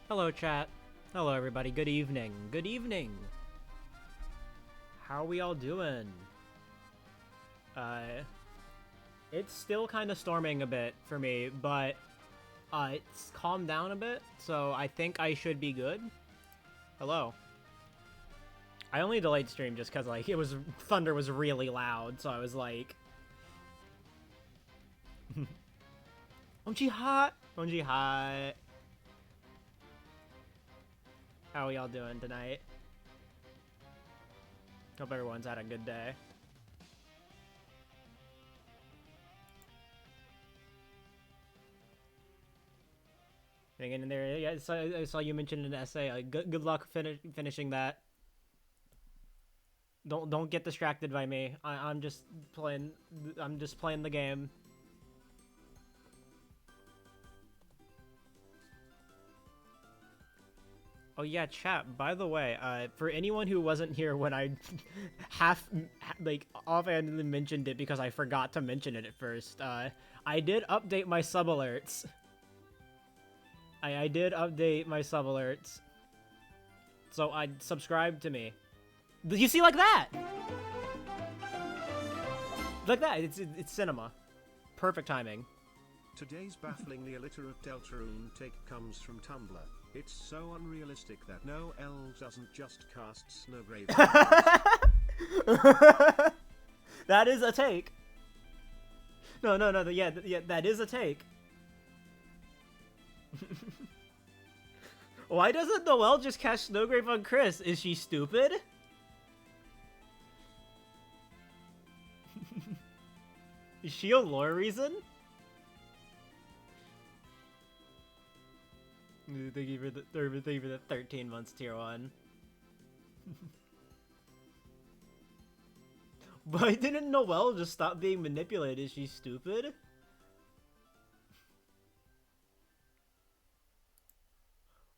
Hello, chat. Hello, everybody. Good evening. Good evening. How we all doing? It's still kind of storming a bit for me, but it's calmed down a bit, so I think I should be good. Hello. I only delayed stream just because, like, thunder was really loud, so I was like... Onji hot! Onji hot! How are y'all doing tonight? Hope everyone's had a good day. Getting in there, yeah, I saw you mentioned an essay. Good luck finishing that. Don't get distracted by me. I'm just playing. I'm just playing the game. Oh yeah, chat. By the way, for anyone who wasn't here when I offhandedly mentioned it because I forgot to mention it at first, I did update my sub alerts. I did update my sub alerts. So I subscribed to me. You see, like that, like that. It's cinema. Perfect timing. Today's bafflingly illiterate Deltarune take comes from Tumblr. It's so unrealistic that no L doesn't just cast Snowgrave. That is a take. No, yeah, that is a take. Why doesn't Noelle just cast Snowgrave on Chris? Is she stupid? Is she a lore reason? Thank you for the 13 months tier 1. Why didn't Noelle just stop being manipulated? Is she stupid?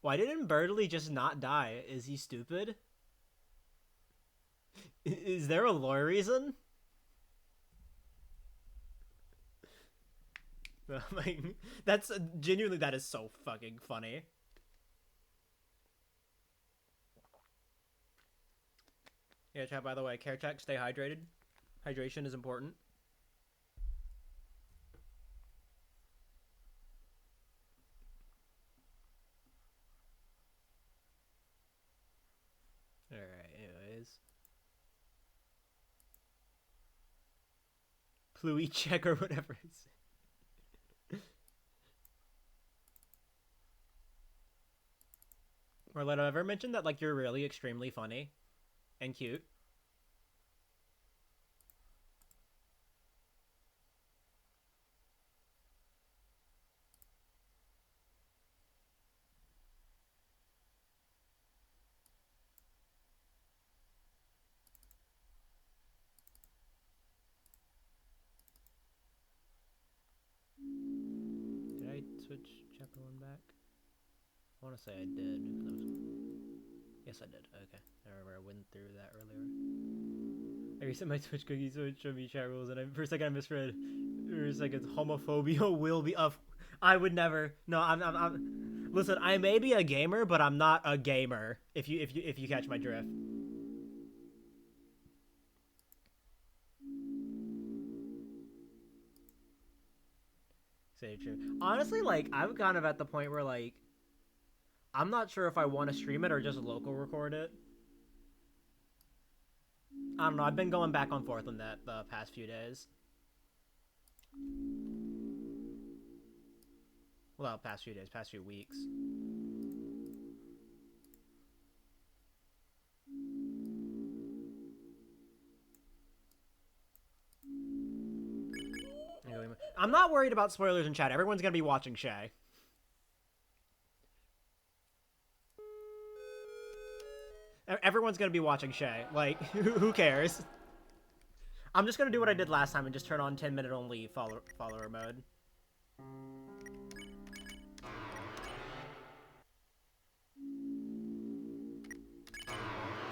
Why didn't Bertley just not die? Is he stupid? Is there a lore reason? Like, that's genuinely, that is so fucking funny. Yeah, chat, by the way, care check, stay hydrated. Hydration is important. Alright, anyways. Pluie check or whatever it's. Marletta, ever mentioned that, like, you're really extremely funny and cute? Did I switch chapter 1 back? I want to say I did. Yes, I did. Okay. I remember I went through that earlier. I reset my Twitch cookies so it showed me chat rules, and for a second I misread. For a second, homophobia will be up. I would never. No, I'm. Listen, I may be a gamer, but I'm not a gamer. If you catch my drift. Say true. Honestly, like, I'm kind of at the point where, like, I'm not sure if I want to stream it or just local record it. I don't know. I've been going back and forth on that the past few days. Well, past few days, past few weeks. I'm not worried about spoilers in chat. Everyone's gonna be watching Shay. Everyone's gonna be watching Shay. Like, who cares? I'm just gonna do what I did last time and just turn on 10-minute only follower mode.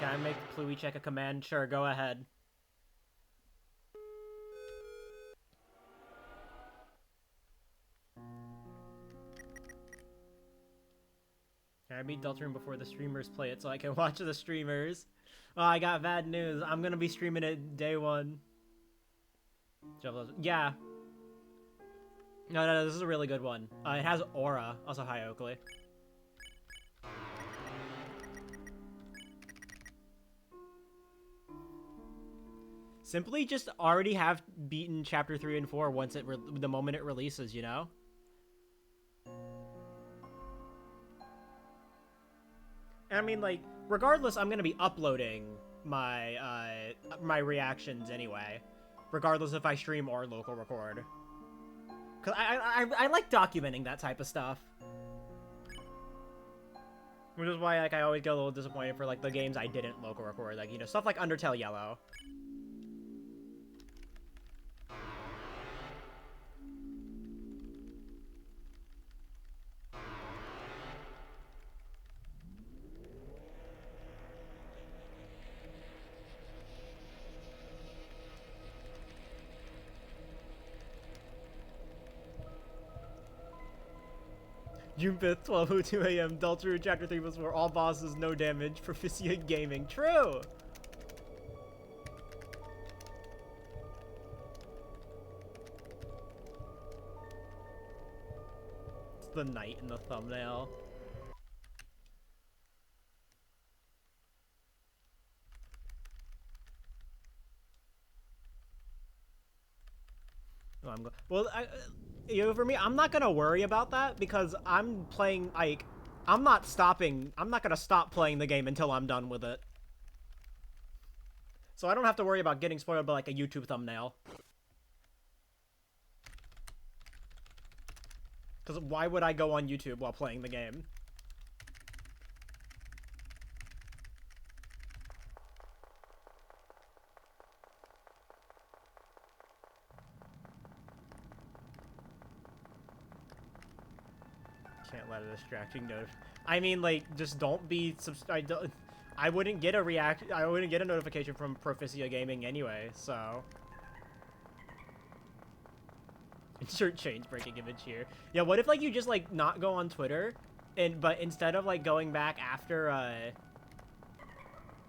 Can I make Pluie check a command? Sure, go ahead. Can I beat Deltarune before the streamers play it so I can watch the streamers? Oh, I got bad news. I'm gonna be streaming it day 1. Yeah. No, this is a really good one. It has Aura. Also, hi, Oakley. Simply just already have beaten Chapter 3 and 4 once the moment it releases, you know? I mean, like, regardless, I'm gonna be uploading my my reactions anyway, regardless if I stream or local record. Cause I like documenting that type of stuff. Which is why, like, I always get a little disappointed for, like, the games I didn't local record. Like, you know, stuff like Undertale Yellow. June 5th, 12:02 a.m. Deltarune Chapter 3 was for all bosses, no damage. Proficient Gaming. True! It's the knight in the thumbnail. Oh, well, you know, for me, I'm not gonna worry about that because I'm playing, like, I'm not gonna stop playing the game until I'm done with it. So I don't have to worry about getting spoiled by, like, a YouTube thumbnail. Because why would I go on YouTube while playing the game? Can't let a distracting note. I mean, like, just don't be I wouldn't get a notification from Proficia Gaming anyway, so. Insert change breaking image here. Yeah, what if, like, you just, like, not go on Twitter, but instead of, like, going back after,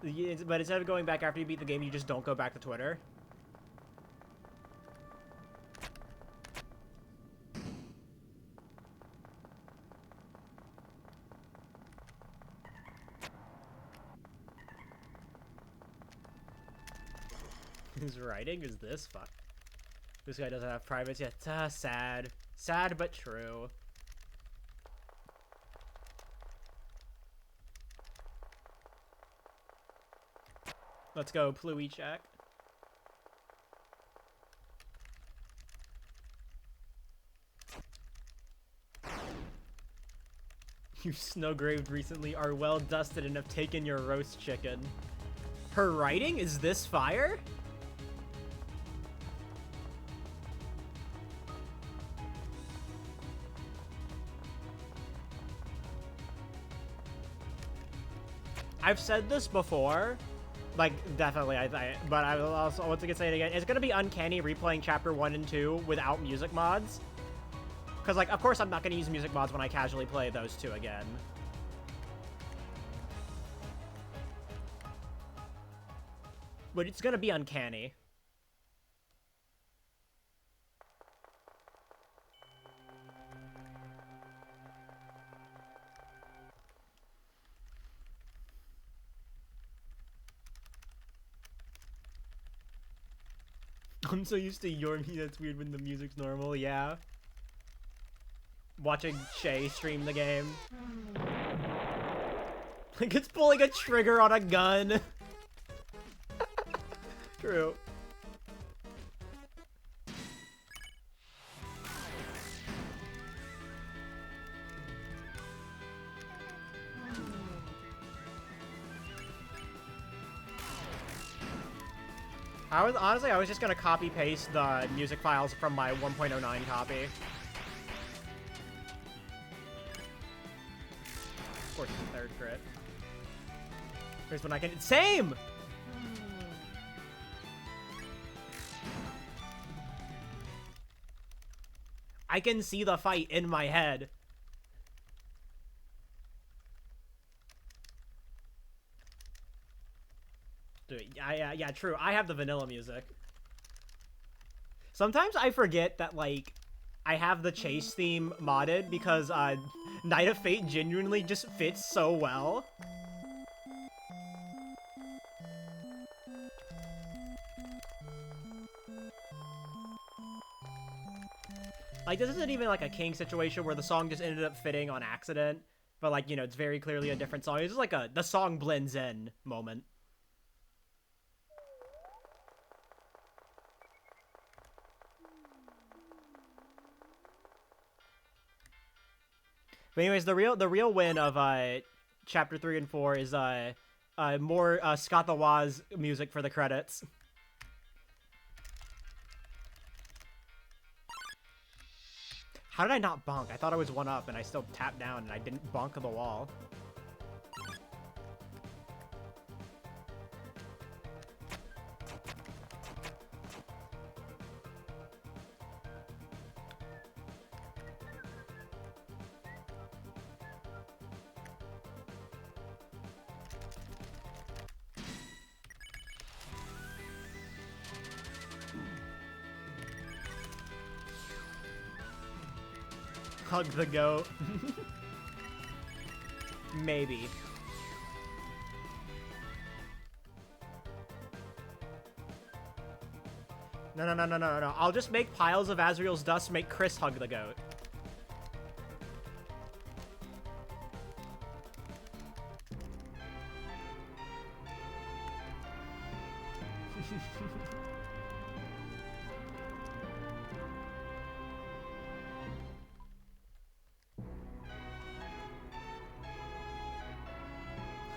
but instead of going back after you beat the game, you just don't go back to Twitter? His writing is this fuck. This guy doesn't have privates yet. Sad. Sad but true. Let's go, Pluie check. You snowgraved recently are well dusted and have taken your roast chicken. Her writing is this fire? I've said this before, like, definitely, but I will also once again say it again. It's gonna be uncanny replaying Chapter 1 and 2 without music mods. Because, like, of course I'm not gonna use music mods when I casually play those two again. But it's gonna be uncanny. I'm so used to Yormi, that's weird when the music's normal, yeah. Watching Shay stream the game. Like it's pulling a trigger on a gun. True. I was just gonna copy paste the music files from my 1.09 copy. Of course, it's third crit. Here's when I can. Same! I can see the fight in my head. Dude, yeah, true. I have the vanilla music. Sometimes I forget that, like, I have the chase theme modded because, Night of Fate genuinely just fits so well. Like, this isn't even, like, a King situation where the song just ended up fitting on accident. But, like, you know, it's very clearly a different song. It's just like the song blends in moment. But anyways, the real win of chapter 3 and 4 is more Scott the Woz music for the credits. How did I not bonk? I thought I was one up and I still tapped down and I didn't bonk the wall. Hug the goat. Maybe. No. I'll just make piles of Azrael's dust, make Chris hug the goat.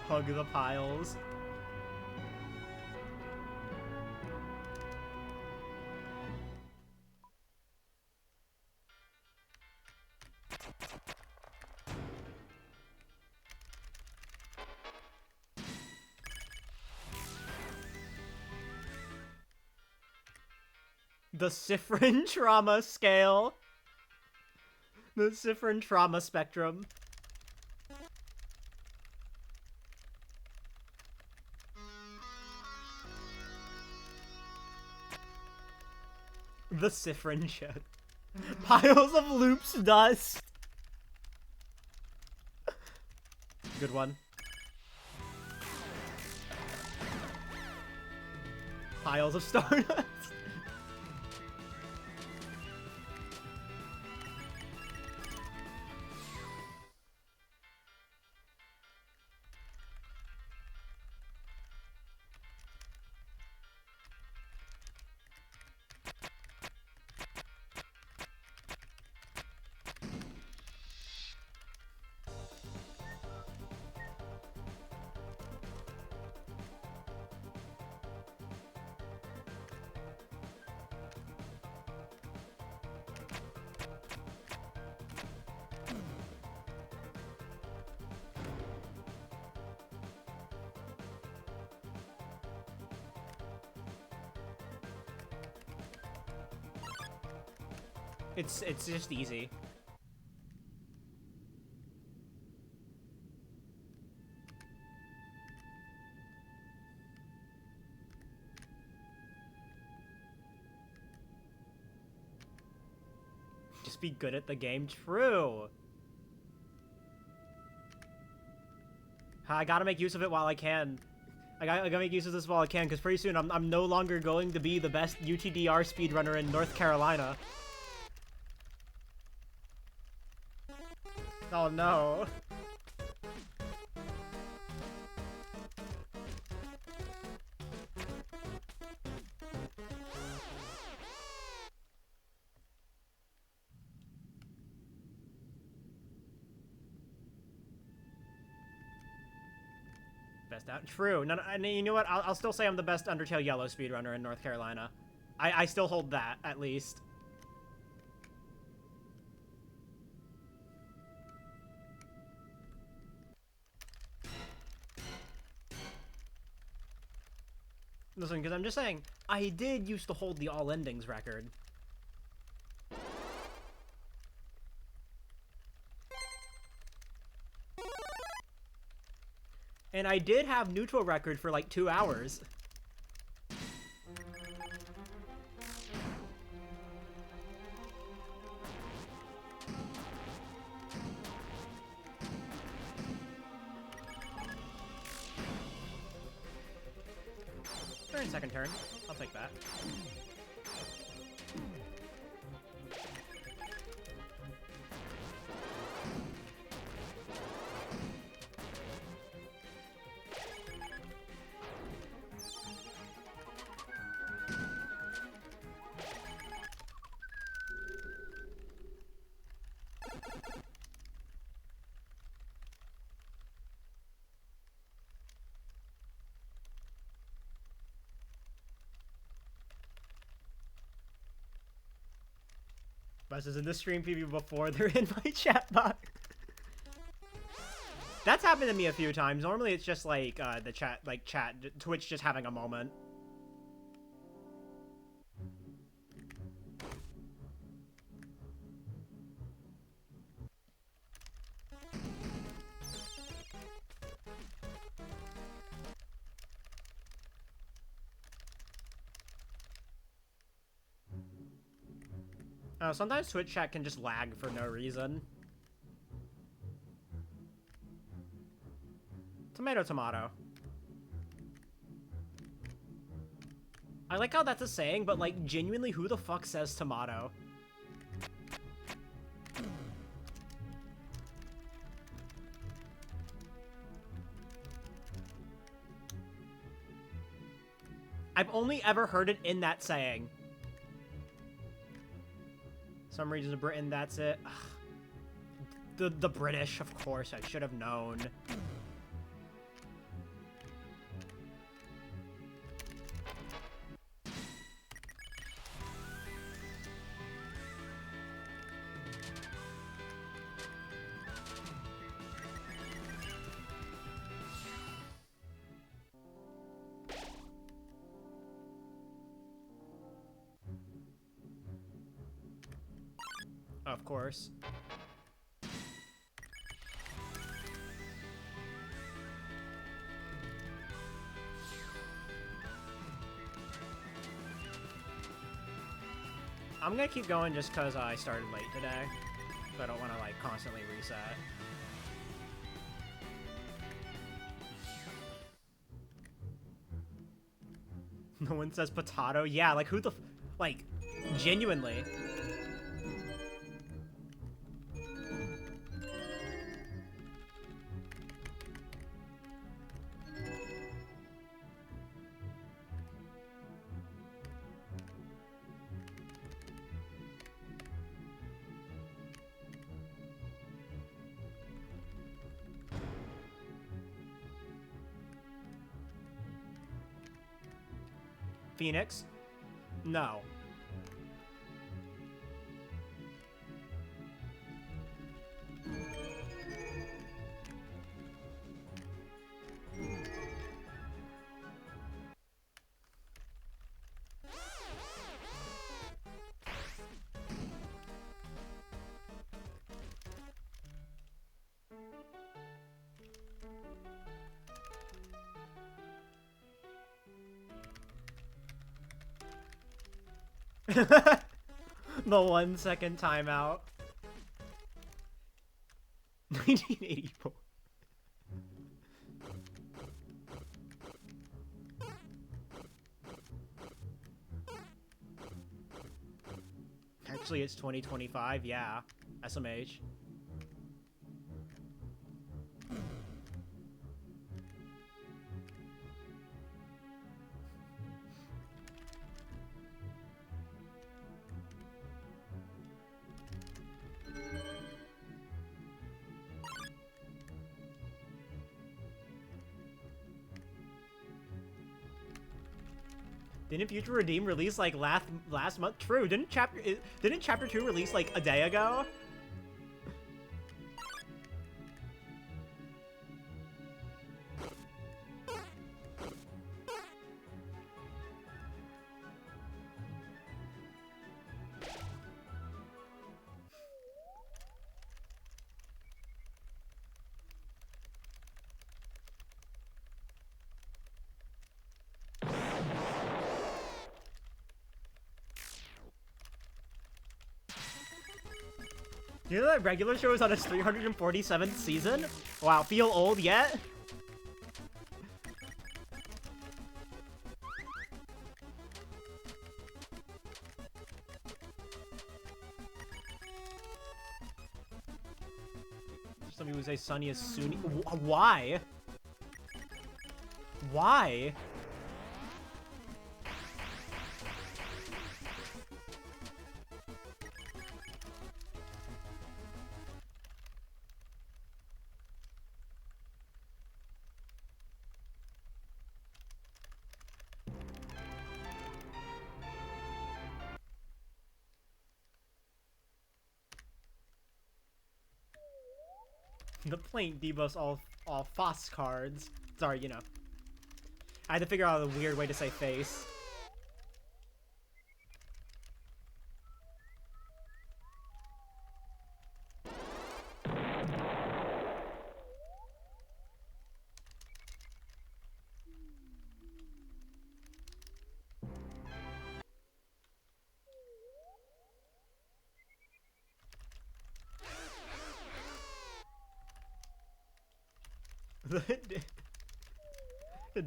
Hug the piles. The Siffrin trauma scale. The Siffrin trauma spectrum. The Siffrin shit. Piles of loops dust. Good one. Piles of stardust. It's just easy. Just be good at the game. True. I gotta make use of it while I can. I gotta make use of this while I can, because pretty soon I'm no longer going to be the best UTDR speedrunner in North Carolina. Oh no. Best out. True. No, and you know what? I'll still say I'm the best Undertale Yellow speedrunner in North Carolina. I still hold that, at least. Listen, because I'm just saying, I did used to hold the all endings record. And I did have neutral record for like 2 hours. Second turn. I'll take that. Buses in the stream preview before they're in my chat box. That's happened to me a few times. Normally it's just like the chat, Twitch just having a moment. Sometimes Twitch chat can just lag for no reason. Tomato, tomato. I like how that's a saying, but like genuinely, who the fuck says tomato? I've only ever heard it in that saying. Some regions of Britain, that's it. Ugh. The British, of course, I should have known. Of course. I'm gonna keep going just because I started late today. So I don't want to, like, constantly reset. No one says potato? Yeah, like, who the like, genuinely. Phoenix? No. The 1 second timeout. 1984. Actually, it's 2025, yeah. SMH. Didn't Future Redeem release like last month? True. Didn't chapter 2 release like a day ago? You know that regular show is on its 347th season? Wow, feel old yet? Some people say Sunny is Sunni. Why? Why? The plain debuffs all FOSS cards. Sorry, you know. I had to figure out a weird way to say face.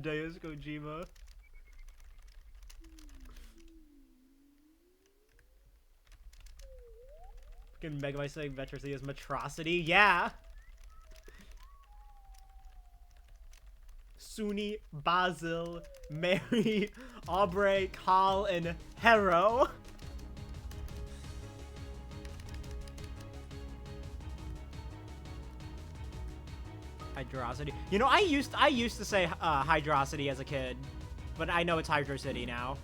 Deus Kojima. Fucking Megamite saying Vetrosy is Matrosity. Yeah! Suni, Basil, Mary, Aubrey, Kal, and Hero. Hydrosity. You know, I used to say Hydrosity as a kid, but I know it's Hydro City now.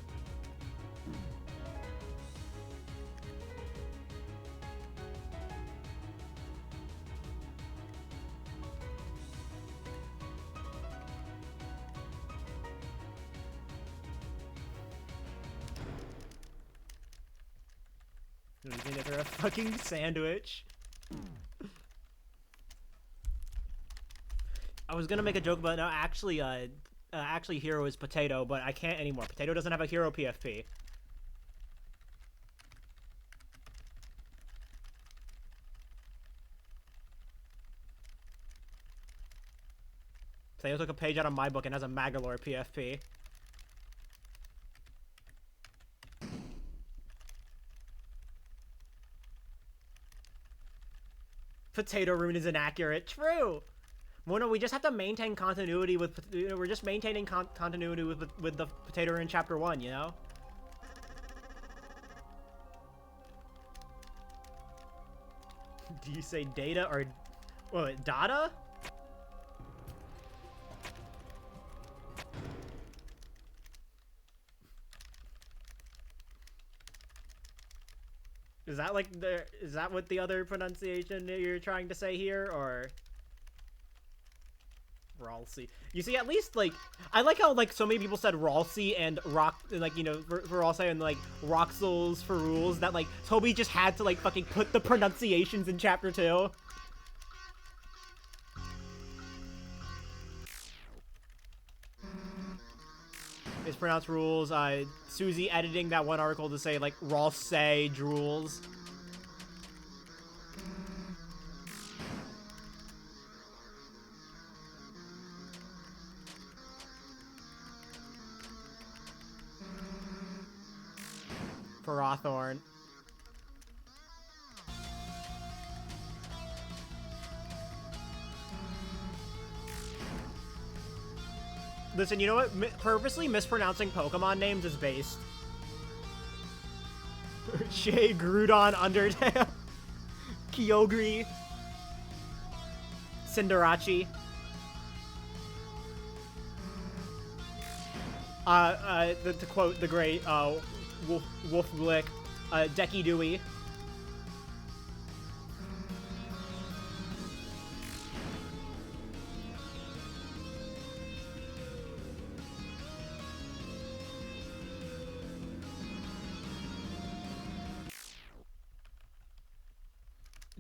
You think that they're a fucking sandwich? I was gonna make a joke, but no, actually, actually, Hero is Potato, but I can't anymore. Potato doesn't have a Hero PFP. Potato took a page out of my book and has a Magolor PFP. Potato Rune is inaccurate. True. Well, no, we just have to maintain continuity with. You know, we're just maintaining continuity with the Potato Rune Chapter 1. You know. Do you say Data or, what? Data? Is that like is that what the other pronunciation you're trying to say here, or? Ralsei. You see, at least, like, I like how, like, so many people said Ralsei and Rock, like, you know, for Ralsei and, like, Roxels for rules, that, like, Toby just had to, like, fucking put the pronunciations in Chapter 2. Mispronounced rules, Susie editing that one article to say, like, Ralsei drools. Ferrothorn. Listen, you know what? Purposely mispronouncing Pokemon names is based. Shay, Groudon, Undertale, Kyogre, Cinderace. To quote the great, Wolfglick, Decky Dewey.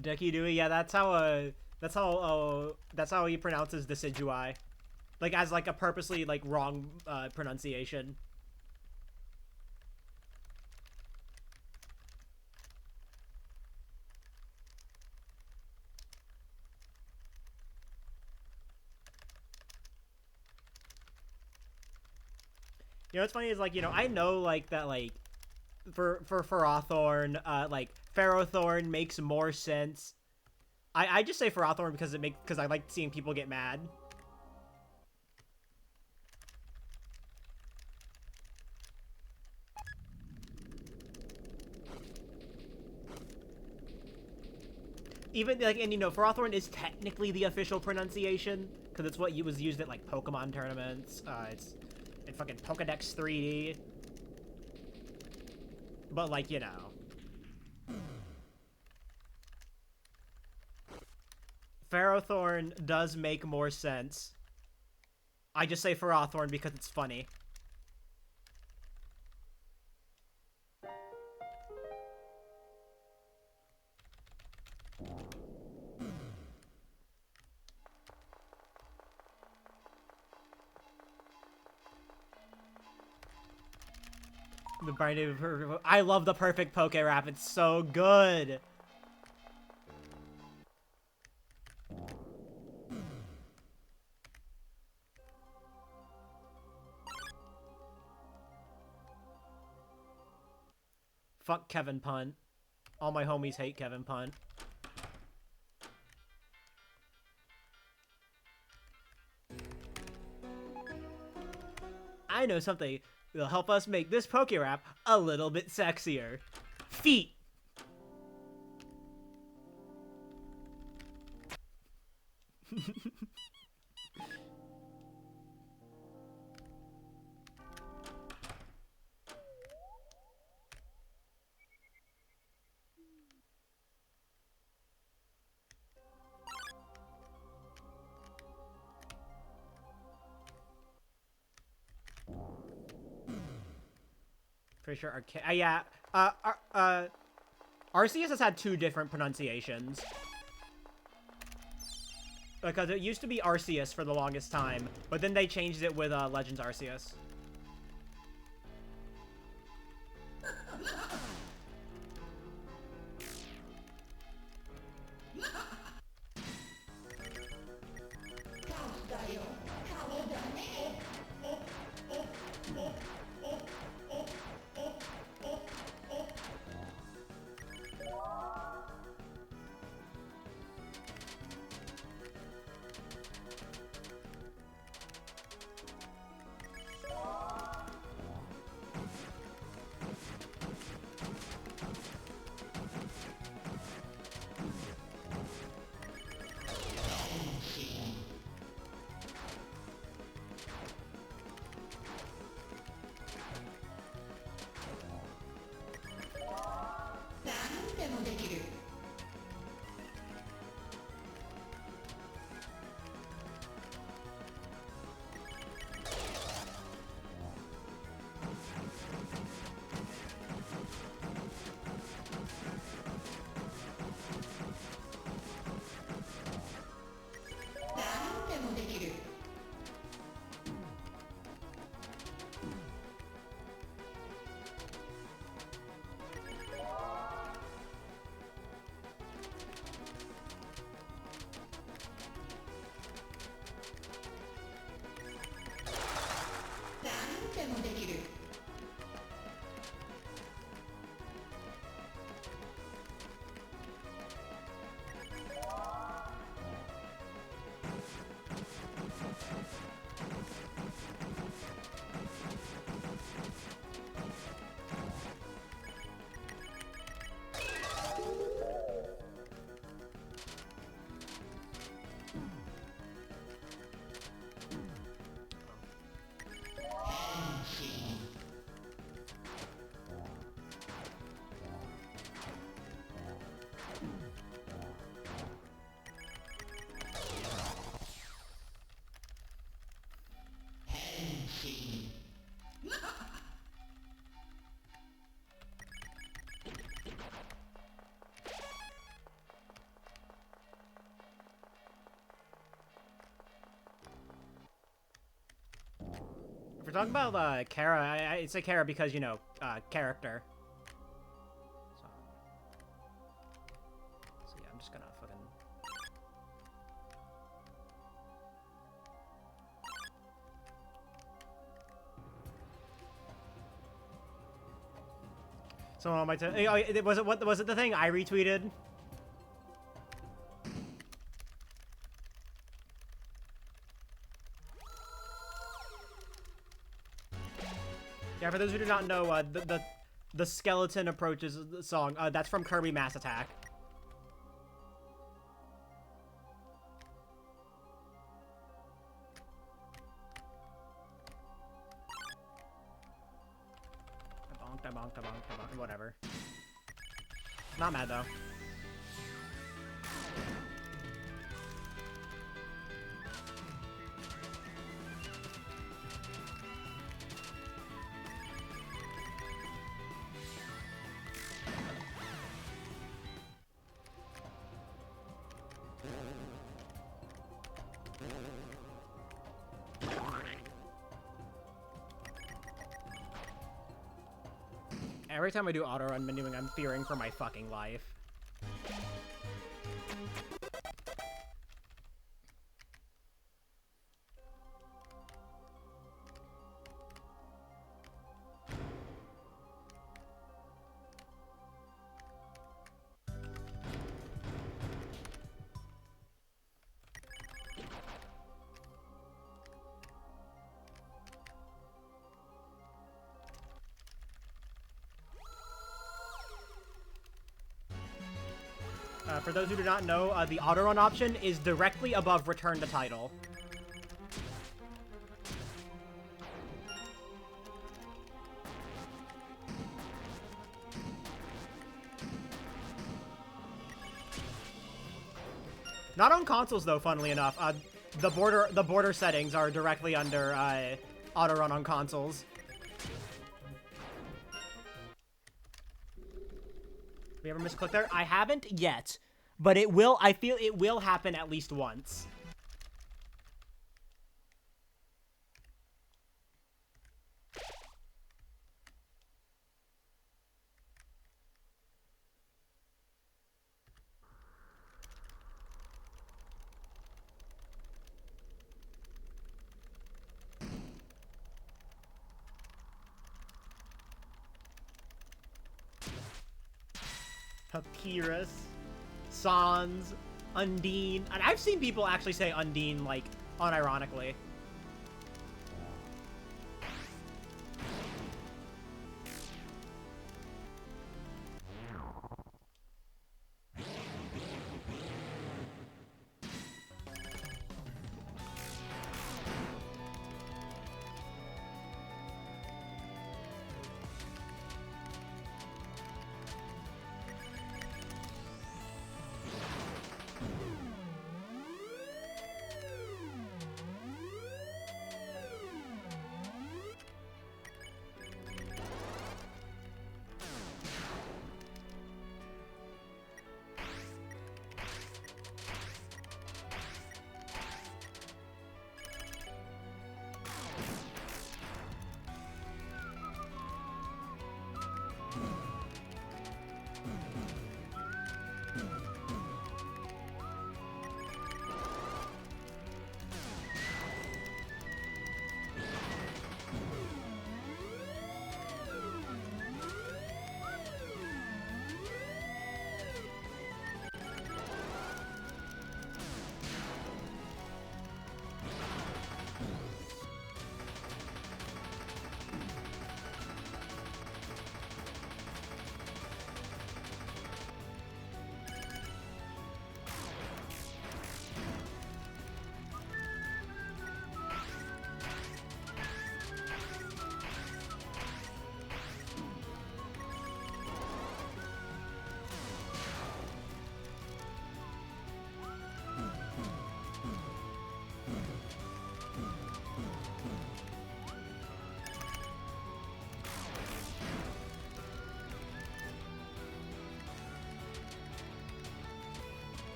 Decky Dewey, yeah, that's how he pronounces Decidueye. Like, as, like, a purposely, like, wrong, pronunciation. You know what's funny is, like, you know, I know, like, that, like, for Ferrothorn, like, Ferrothorn makes more sense. I just say Ferrothorn because I like seeing people get mad. Even, like, and, you know, Ferrothorn is technically the official pronunciation, because it's what was used at, like, Pokemon tournaments. It's in fucking Pokedex 3D. But, like, you know. Ferrothorn does make more sense. I just say Ferrothorn because it's funny. The Binding of Perfect. I love the perfect Poke Rap. It's so good. Fuck Kevin Punt. All my homies hate Kevin Punt. I know something that'll help us make this Poke Rap a little bit sexier. Feet. Pretty sure yeah. Arceus has had 2 different pronunciations. Because it used to be Arceus for the longest time, but then they changed it with Legends Arceus. If we're talking about Kara, I say Kara because, you know, character. So yeah, I'm just gonna fucking... Someone on my was it the thing I retweeted? Yeah, for those who do not know, the skeleton approaches the song. That's from Kirby Mass Attack. Bonk, whatever. Not mad though. Every time I do auto run menuing, I'm fearing for my fucking life. For those who do not know, the auto run option is directly above return to title. Not on consoles though, funnily enough. The border settings are directly under auto run on consoles. We ever misclick there? I haven't yet, but it will. I feel it will happen at least once. Papyrus, Sans, Undine, and I've seen people actually say Undine, like, unironically.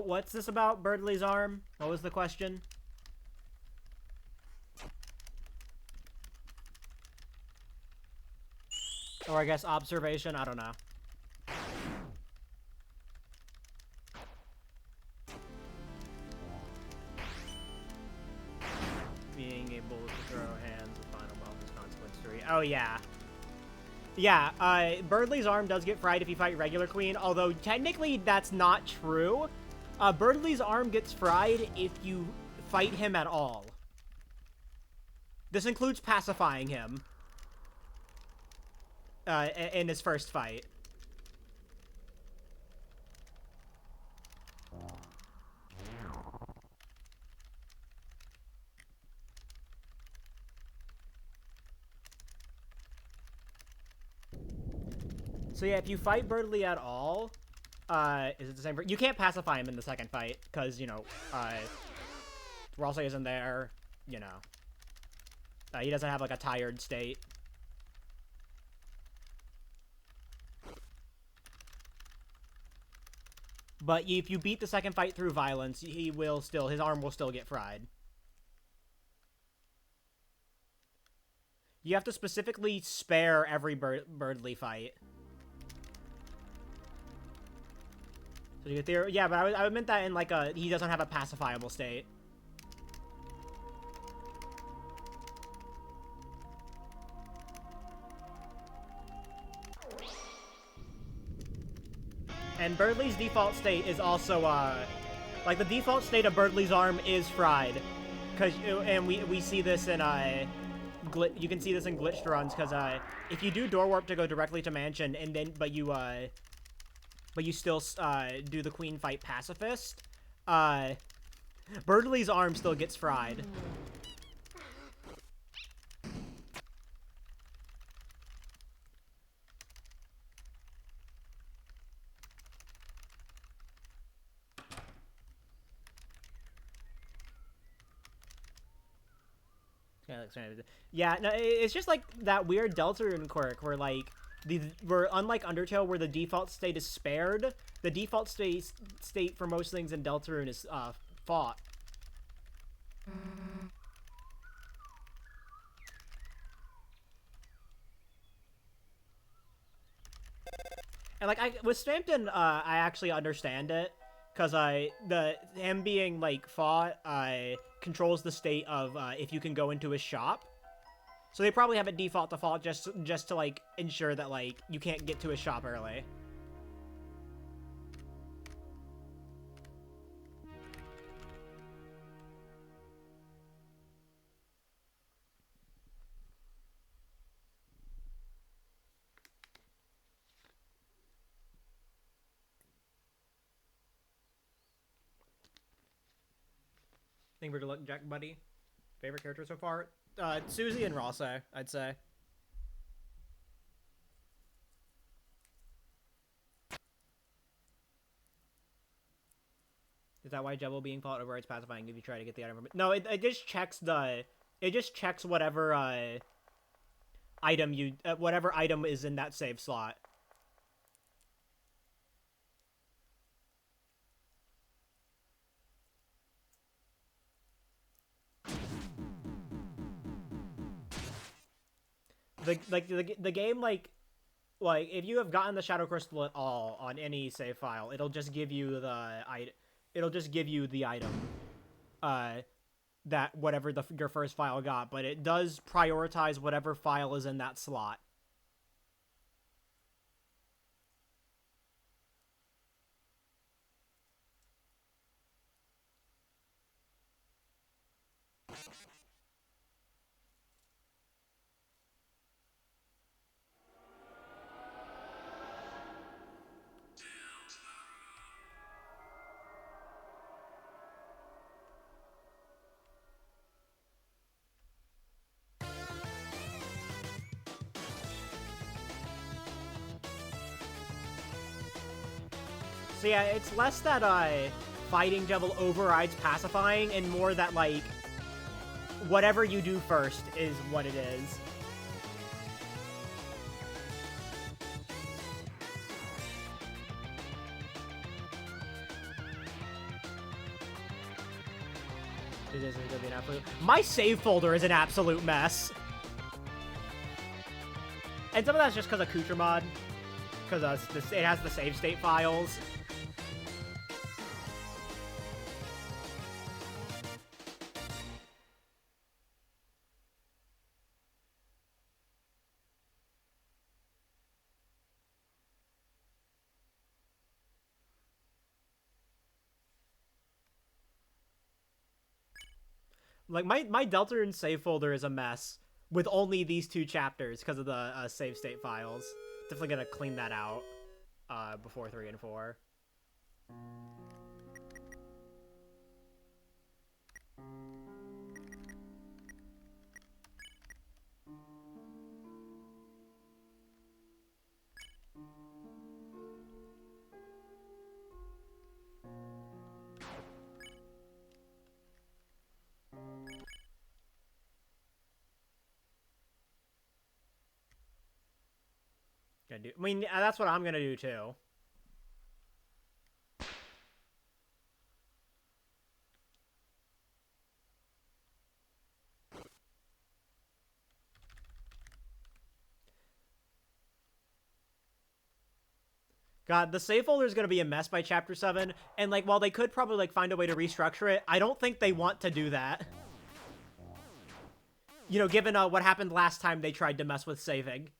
What's this about? Birdley's arm? What was the question? Or I guess observation? I don't know. Being able to throw hands with final wealth is consequence 3. Oh, yeah. Yeah, Birdley's arm does get fried if you fight regular queen, although technically that's not true. Birdley's arm gets fried if you fight him at all. This includes pacifying him in his first fight. So yeah, if you fight Birdley at all, is it the same? You can't pacify him in the second fight, because, you know, Ralsei isn't there, you know. He doesn't have, like, a tired state. But if you beat the second fight through violence, his arm will still get fried. You have to specifically spare every Birdly fight. So you get yeah, but I meant that in like he doesn't have a pacifiable state. And Birdly's default state is also like the default state of Birdly's arm is fried, and we see this in you can see this in glitched runs, because if you do door warp to go directly to mansion, and then but you still do the queen fight pacifist, Birdly's arm still gets fried. Yeah, no, it's just like that weird Deltarune quirk where like where unlike Undertale where the default state is spared, the default state for most things in Deltarune is fought. And like with Stampton, I actually understand it, because him being like fought controls the state of if you can go into his shop. So they probably have it default just to like ensure that like you can't get to his shop early. Think we're good luck, Jack Buddy. Favorite character so far? Susie and Rossa, I'd say. Is that why Jebel being fought overrides pacifying if you try to get the item from it? No, it just checks whatever whatever item is in that save slot. The game like if you have gotten the Shadow Crystal at all on any save file, it'll just give you the item that whatever your first file got, but it does prioritize whatever file is in that slot. So yeah, it's less that fighting Jebel overrides pacifying, and more that like whatever you do first is what it is. My save folder is an absolute mess. And some of that's just because of Kuchermod. Because it has the save state files. Like, my Deltarune save folder is a mess with only these two chapters because of the save state files. Definitely gonna clean that out before 3 and 4. I mean, that's what I'm gonna do too. God, the save folder is going to be a mess by Chapter 7, and, like, while they could probably, like, find a way to restructure it, I don't think they want to do that. You know, given what happened last time they tried to mess with saving.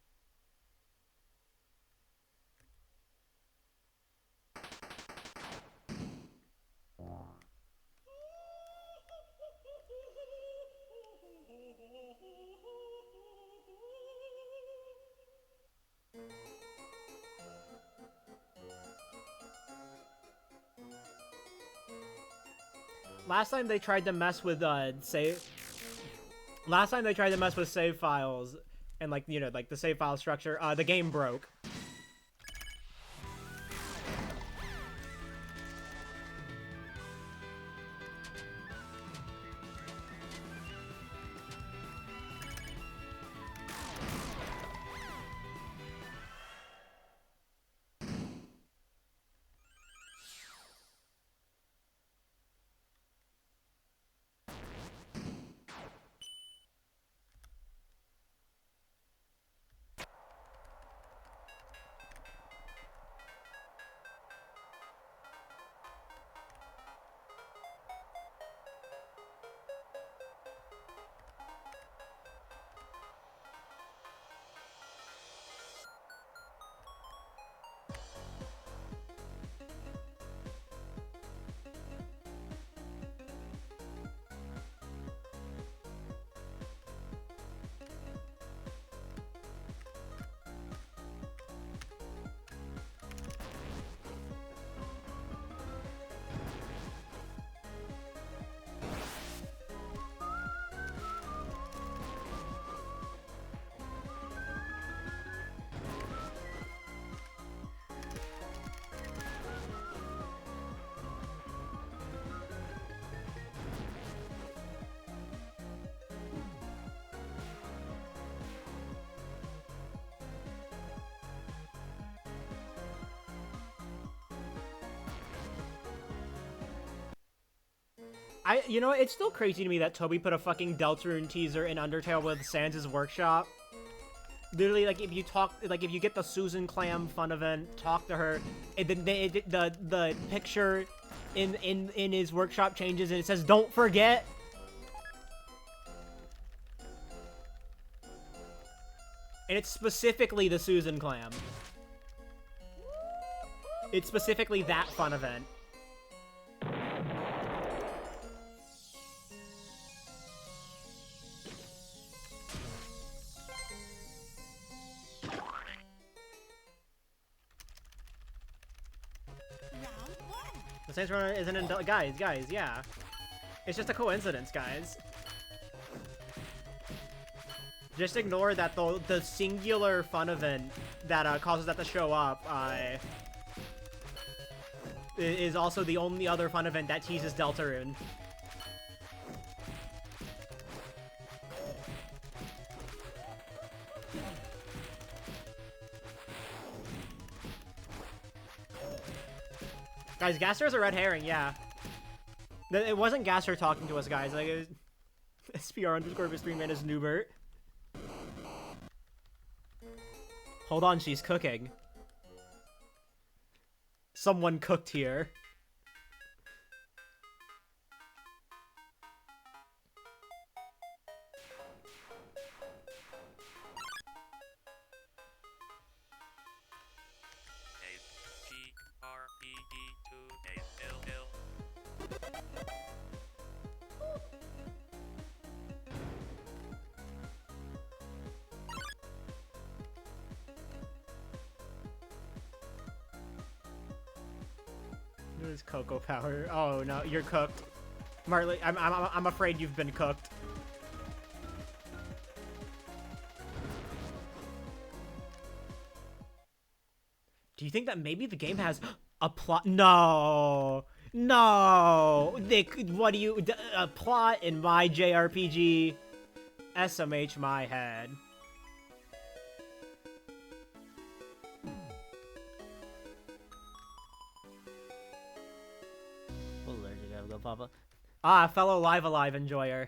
Last time they tried to mess with save files and, like, you know, like the save file structure, the game broke. You know, it's still crazy to me that Toby put a fucking Deltarune teaser in Undertale with Sans' workshop. Literally, like, if you talk, like, if you get the Susan Clam fun event, talk to her, and then the picture in his workshop changes and it says, "Don't forget." And it's specifically the Susan Clam. It's specifically that fun event. The Saints Runner isn't in... Guys, yeah. It's just a coincidence, guys. Just ignore that the singular fun event that causes that to show up is also the only other fun event that teases Deltarune. Guys, Gaster's a red herring, yeah. It wasn't Gaster talking to us, guys. Like, it was SPR_stream is Newbert. Hold on, she's cooking. Someone cooked here. Cocoa Power. Oh no, you're cooked. Marley, I'm afraid you've been cooked. Do you think that maybe the game has a plot? No, no. What do you a plot in my JRPG? SMH my head. Papa. Ah, fellow Live Alive enjoyer.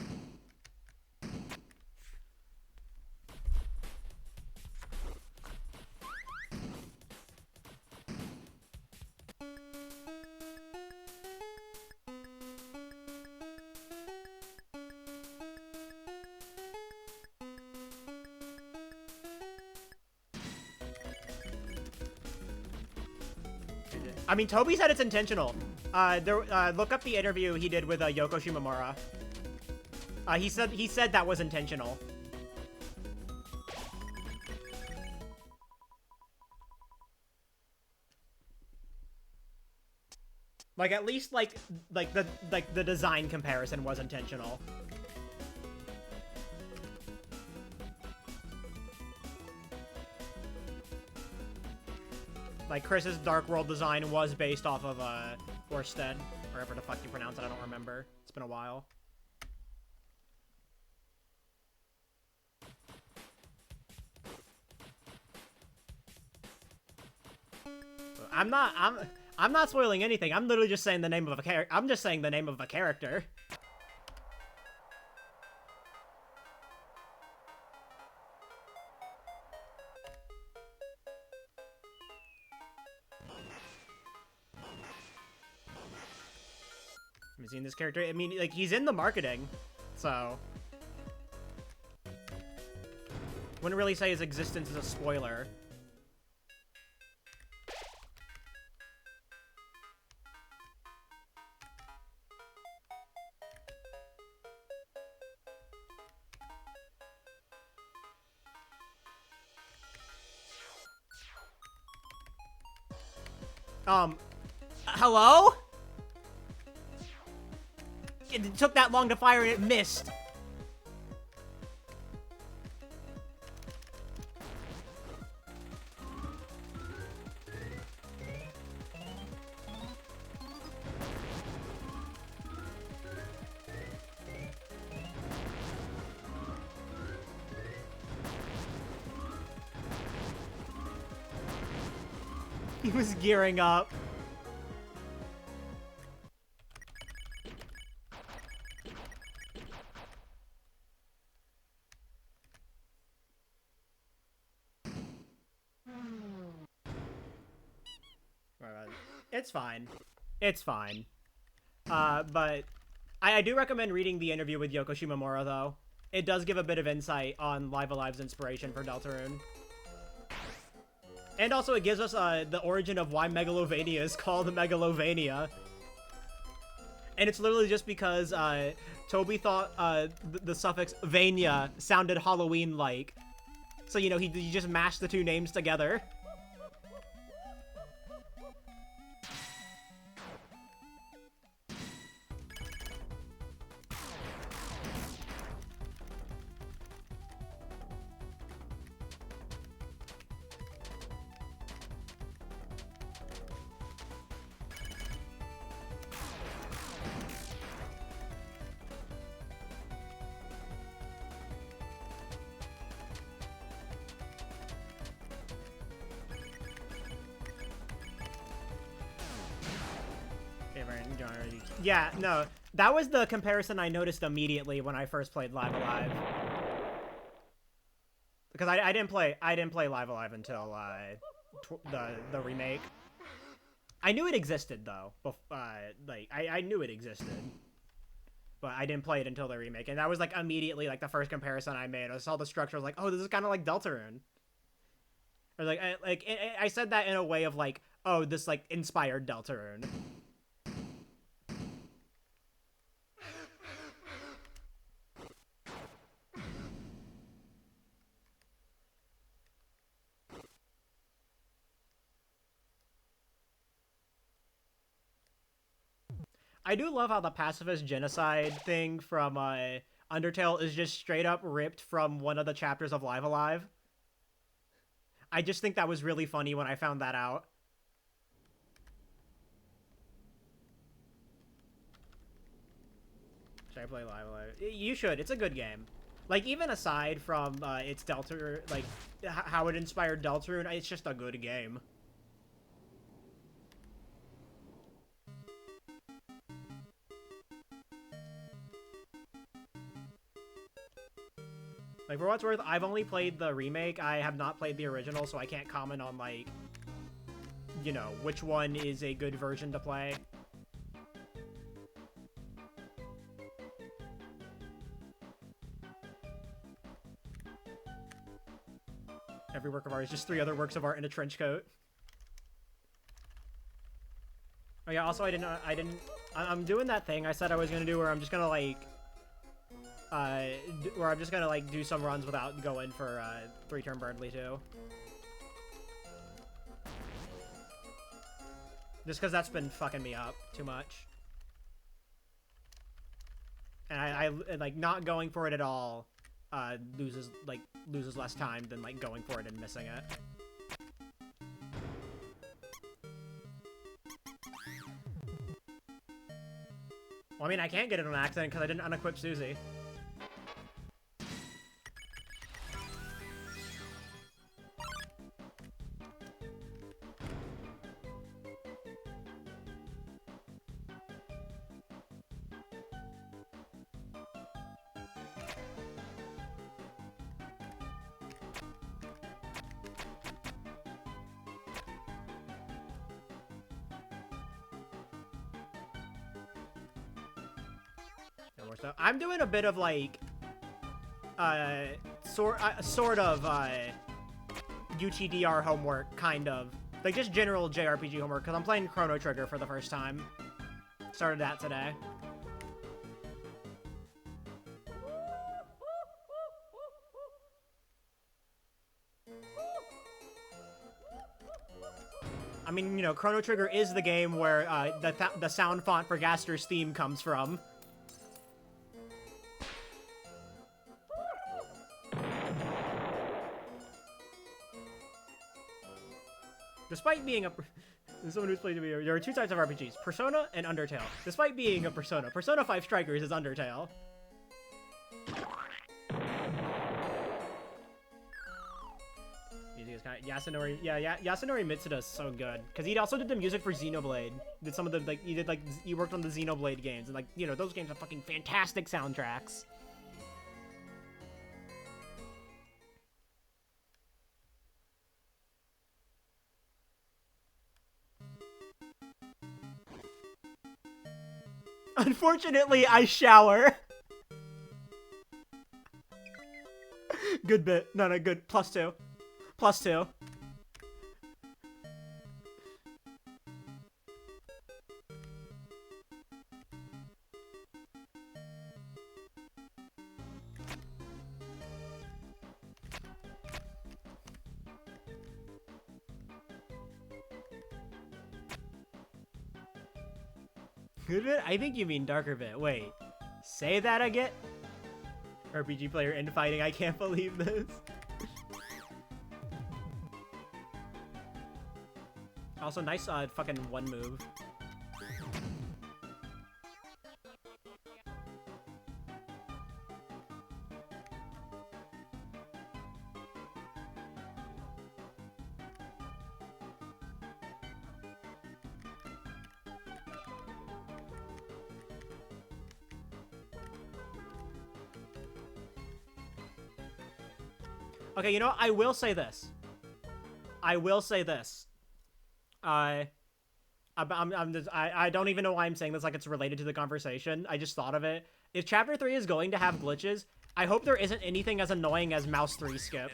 I mean, Toby said it's intentional. Look up the interview he did with Yoko Shimomura. He said that was intentional. Like, at least, like the design comparison was intentional. Like, Chris's Dark World design was based off of, Orsted. Or whatever the fuck you pronounce it, I don't remember. It's been a while. I'm not spoiling anything. I'm literally just saying the name of a character. I'm just saying the name of a character. Have you seen this character? I mean, like, he's in the marketing, so wouldn't really say his existence is a spoiler. Hello? It took that long to fire and it missed. He was gearing up. It's fine. It's fine. But I do recommend reading the interview with Yoko Shimomura, though. It does give a bit of insight on Live Alive's inspiration for Deltarune. And also it gives us the origin of why Megalovania is called Megalovania. And it's literally just because Toby thought the suffix Vania sounded Halloween-like. So, you know, he just mashed the two names together. Yeah, no, that was the comparison I noticed immediately when I first played Live Alive. Because I didn't play Live Alive until the remake. I knew it existed though. Like I knew it existed, but I didn't play it until the remake, and that was like immediately like the first comparison I made. I saw the structure, I was like, oh, this is kind of like Deltarune. Or like I said that in a way of like, oh, this like inspired Deltarune. I do love how the pacifist genocide thing from Undertale is just straight up ripped from one of the chapters of Live Alive. I just think that was really funny when I found that out. Should I play Live Alive? You should. It's a good game. Like, even aside from its Deltarune, like, how it inspired Deltarune, it's just a good game. Like, for what's worth, I've only played the remake. I have not played the original, so I can't comment on, like, you know, which one is a good version to play. Every work of art is just 3 other works of art in a trench coat. Oh yeah, also I'm doing that thing I said I was gonna do where I'm just gonna like, where I'm just gonna like do some runs without going for, 3-turn Burnley too. Just because that's been fucking me up too much. And I like, not going for it at all, loses less time than, like, going for it and missing it. Well, I mean, I can't get it on accident because I didn't unequip Susie. I'm doing a bit of like, sort of UTDR homework, kind of. Like just general JRPG homework, because I'm playing Chrono Trigger for the first time. Started that today. I mean, you know, Chrono Trigger is the game where the sound font for Gaster's theme comes from. Despite being a... someone who's played to me, there are two types of RPGs, Persona and Undertale. Despite being a Persona, Persona 5 Strikers is Undertale. Music is kind of... Yasunori... Yeah, Yasunori Mitsuda is so good. Because he also did the music for Xenoblade. Did some of the, like... He worked on the Xenoblade games. And, like, you know, those games have fucking fantastic soundtracks. Unfortunately, I shower. Good bit. No, good. +2. +2. Good bit? I think you mean darker bit. Wait. Say that again? RPG player infighting. I can't believe this. Also, nice fucking one move. Okay, you know what? I will say this. I don't even know why I'm saying this like it's related to the conversation. I just thought of it. If Chapter 3 is going to have glitches, I hope there isn't anything as annoying as Mouse 3 skip.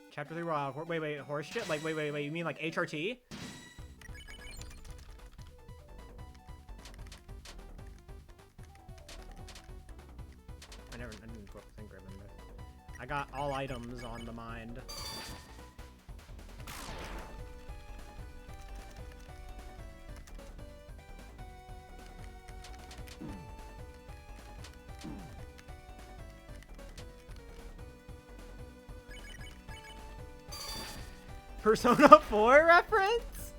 Chapter 3 raw. Wait, horse shit? Like, wait, you mean like HRT? I didn't think remember. I got all items on the mind. Persona 4 reference?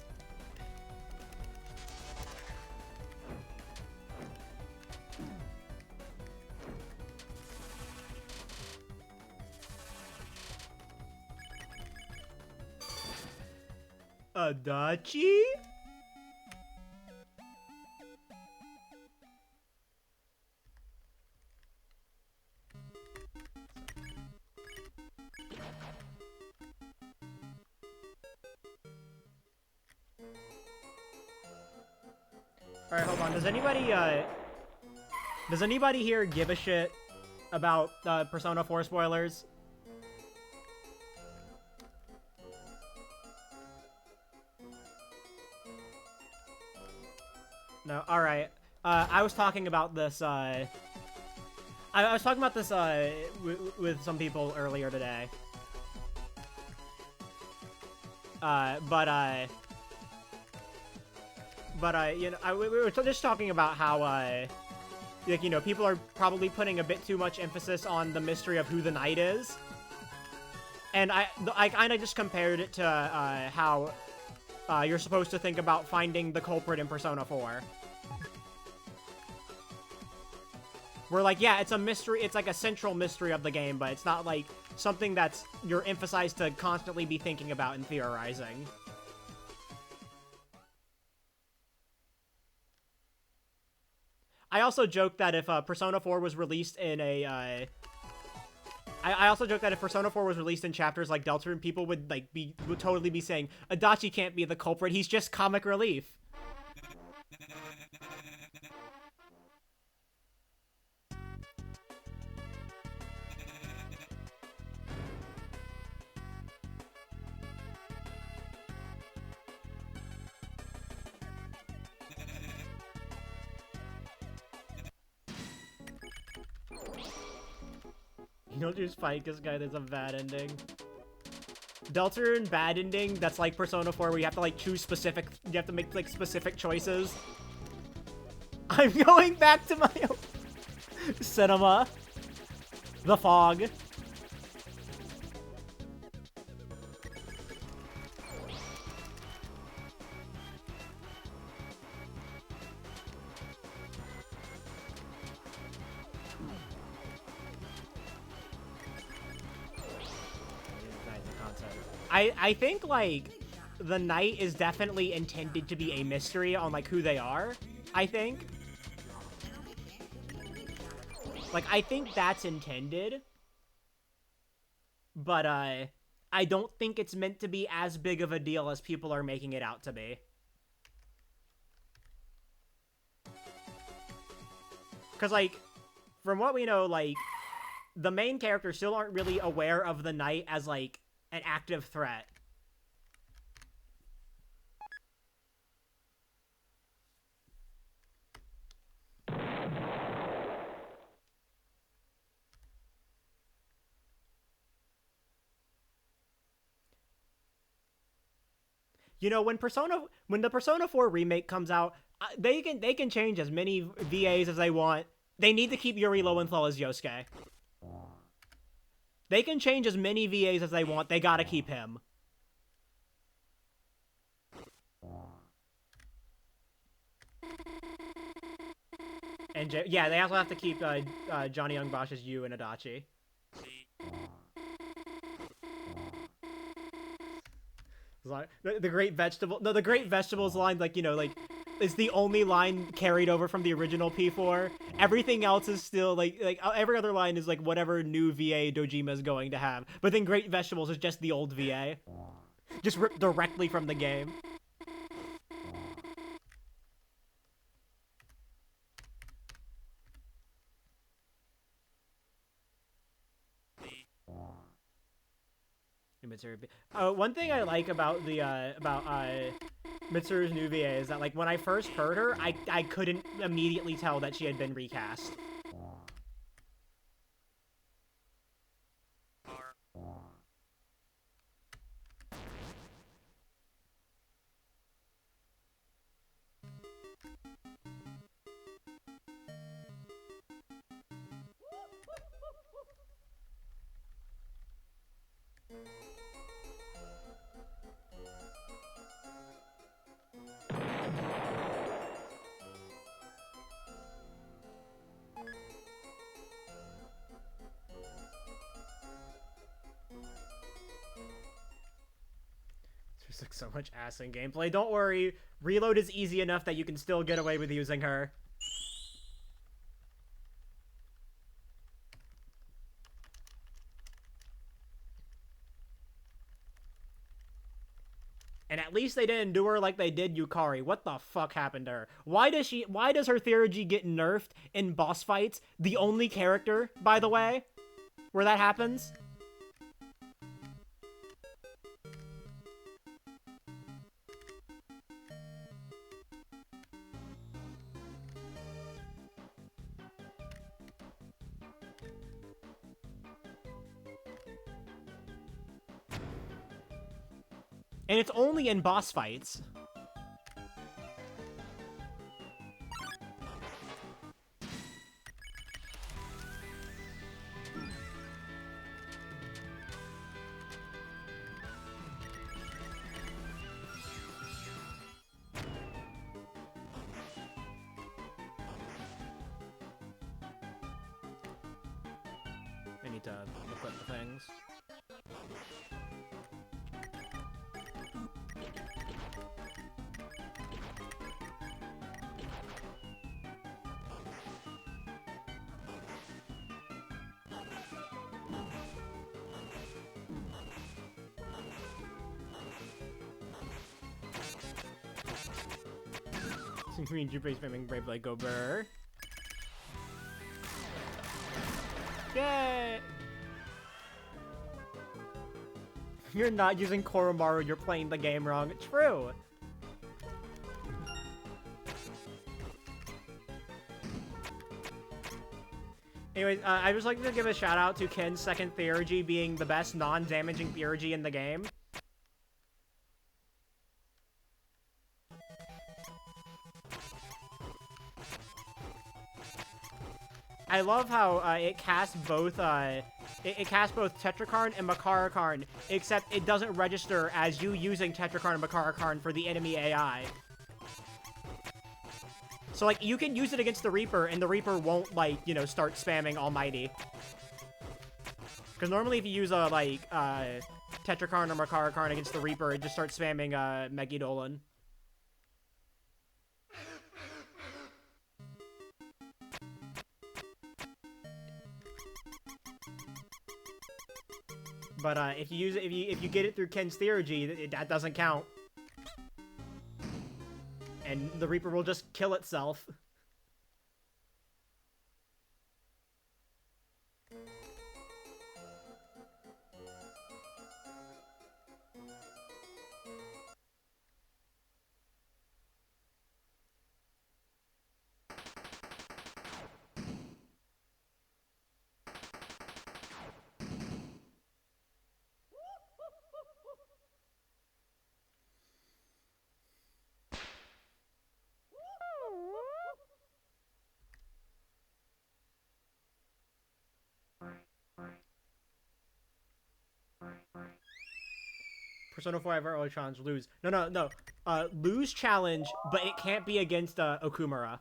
Adachi? Alright, hold on. Does anybody here give a shit about Persona 4 spoilers? No? Alright. I was talking about this, I was talking about this, with some people earlier today. You know, we were just talking about how, like, you know, people are probably putting a bit too much emphasis on the mystery of who the knight is. And I kind of just compared it to, how, you're supposed to think about finding the culprit in Persona 4. We're like, yeah, it's a mystery, it's like a central mystery of the game, but it's not, like, something that's you're emphasized to constantly be thinking about and theorizing. I also joke that if Persona 4 was released in a, I also joke that if Persona 4 was released in chapters like Deltarune, people would would totally be saying, Adachi can't be the culprit, he's just comic relief. You don't just fight this guy, there's a bad ending. Deltarune bad ending, that's like Persona 4 where you have to like choose specific, you have to make like specific choices. I'm going back to my cinema. The fog. I think, like, the knight is definitely intended to be a mystery on, like, who they are, I think. Like, I think that's intended. But, I don't think it's meant to be as big of a deal as people are making it out to be. Because, like, from what we know, like, the main characters still aren't really aware of the knight as, like, an active threat. You know, when the Persona 4 remake comes out, they can change as many VAs as they want. They need to keep Yuri Lowenthal as Yosuke. They can change as many VAs as they want. They gotta keep him. And yeah, they also have to keep Johnny Young Bosch as Yu and Adachi. The Great Vegetable. No, the Great Vegetables line, like, you know, like, is the only line carried over from the original P4. Everything else is still, like every other line is, like, whatever new VA Dojima is going to have. But then Great Vegetables is just the old VA. Just ripped directly from the game. One thing I like about the Mitsuru's new VA is that, like, when I first heard her, I couldn't immediately tell that she had been recast. She's like so much ass in gameplay. Don't worry, reload is easy enough that you can still get away with using her. And at least they didn't do her like they did Yukari. What the fuck happened to her? Why does her Theurgy get nerfed in boss fights? The only character, by the way, where that happens? And it's only in boss fights. I need to equip the things. Green Jupiter spamming Brave like go burr. Yay! You're not using Koromaru, you're playing the game wrong. True! Anyways, I just like to give a shout out to Ken's second Theurgy being the best non-damaging Theurgy in the game. I love how it casts both it casts both Tetrakarn and Makarakarn, except it doesn't register as you using Tetrakarn and Makarakarn for the enemy AI. So like you can use it against the Reaper and the Reaper won't like, you know, start spamming Almighty. Because normally if you use a like Tetrakarn or Makarakarn against the Reaper, it just starts spamming Megidolan. But if you use it, if you get it through Ken's Theurgy, that doesn't count, and the Reaper will just kill itself. Persona 5 early challenge, lose. No. Lose challenge, but it can't be against Okumura.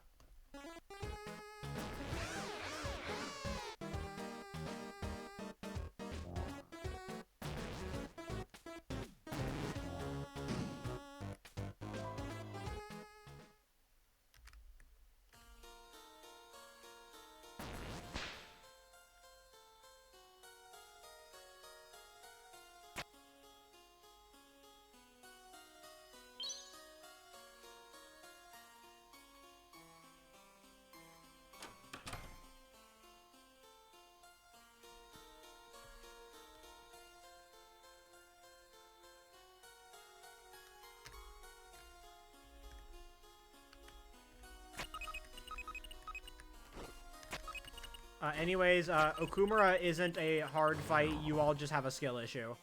Anyways, Okumura isn't a hard fight, you all just have a skill issue.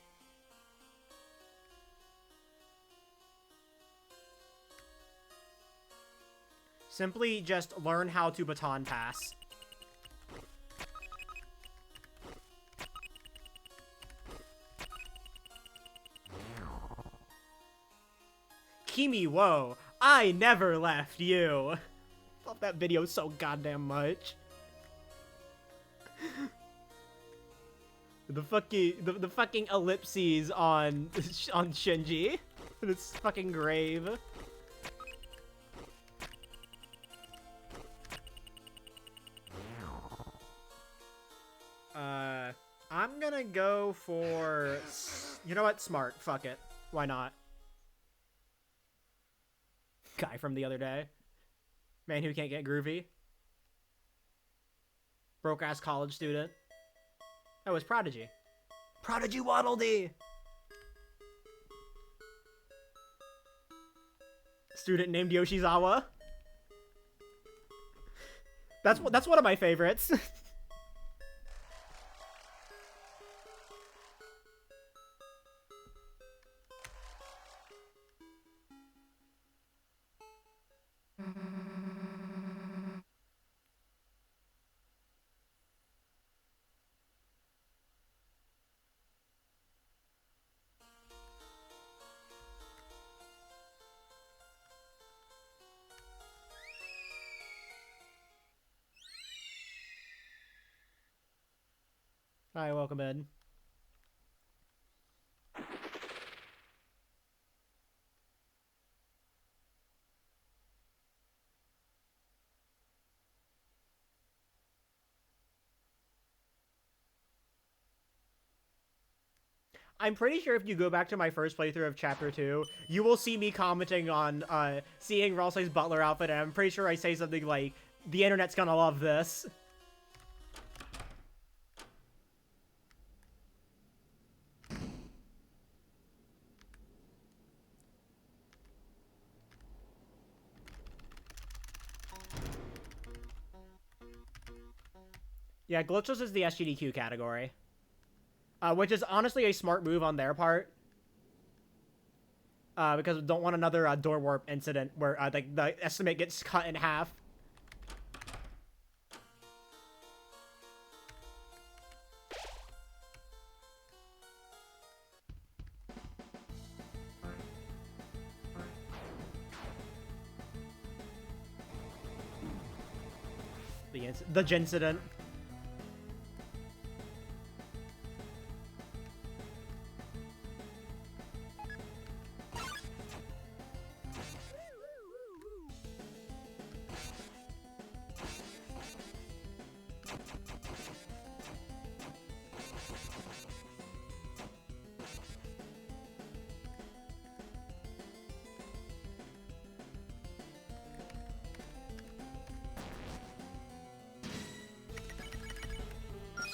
Simply just learn how to baton pass. Kimi, whoa, I never left you. Love that video so goddamn much. The fucking ellipses on Shinji. This fucking grave. I'm gonna go for... You know what? Smart. Fuck it. Why not? Guy from the other day. Man who can't get groovy. Broke-ass college student. That was Prodigy. Prodigy Waddle Dee! Student named Yoshizawa. That's one of my favorites. Hi, welcome in. I'm pretty sure if you go back to my first playthrough of Chapter 2, you will see me commenting on seeing Ralsei's butler outfit, and I'm pretty sure I say something like, the internet's gonna love this. Yeah, glitchless is the SGDQ category. Which is honestly a smart move on their part. Because we don't want another door warp incident where the estimate gets cut in half. The Gincident.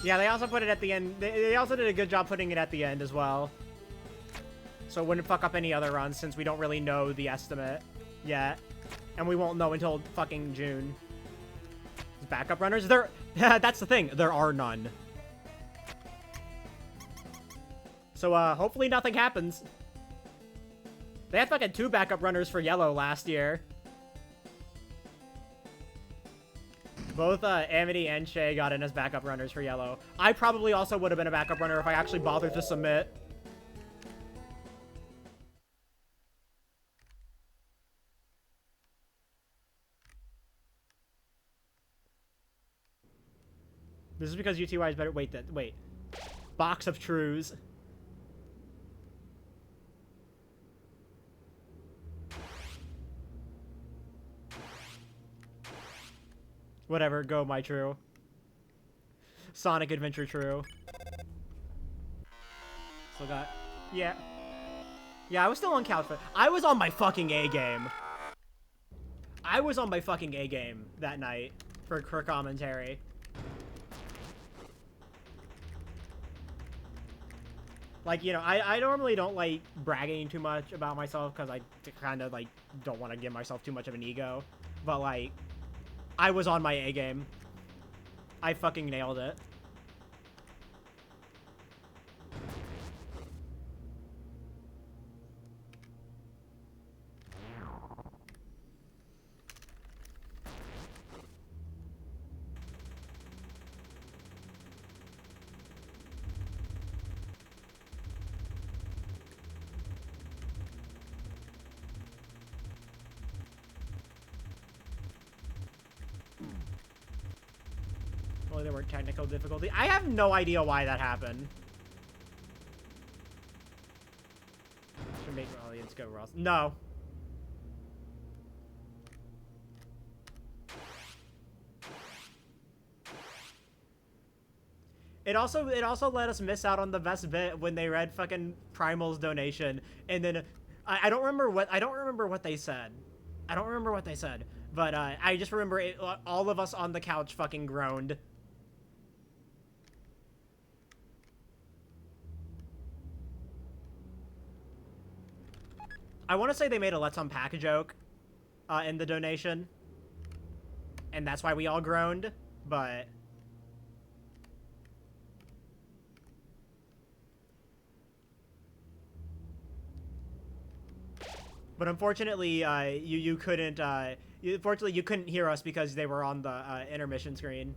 Yeah, they also put it at the end. They also did a good job putting it at the end as well. So it wouldn't fuck up any other runs since we don't really know the estimate yet. And we won't know until fucking June. Backup runners? That's the thing. There are none. So, hopefully nothing happens. They had fucking 2 backup runners for yellow last year. Both Amity and Shay got in as backup runners for yellow. I probably also would have been a backup runner if I actually bothered to submit. This is because UTY is better. Wait. Box of Trues. Whatever, go my true. Sonic Adventure true. Still got... Yeah. Yeah, I was still on couch, but I was on my fucking A game. I was on my fucking A game that night for commentary. Like, you know, I normally don't like bragging too much about myself because I kind of, like, don't want to give myself too much of an ego. But, like... I was on my A game. I fucking nailed it. Well, there were technical difficulties. I have no idea why that happened. should make my audience go Ross. No. It also let us miss out on the best bit when they read fucking Primal's donation, and then I don't remember what they said. I don't remember what they said, but I just remember all of us on the couch fucking groaned. I want to say they made a Let's Unpack joke in the donation, and that's why we all groaned, but... But unfortunately, you couldn't. Unfortunately, you couldn't hear us because they were on the intermission screen.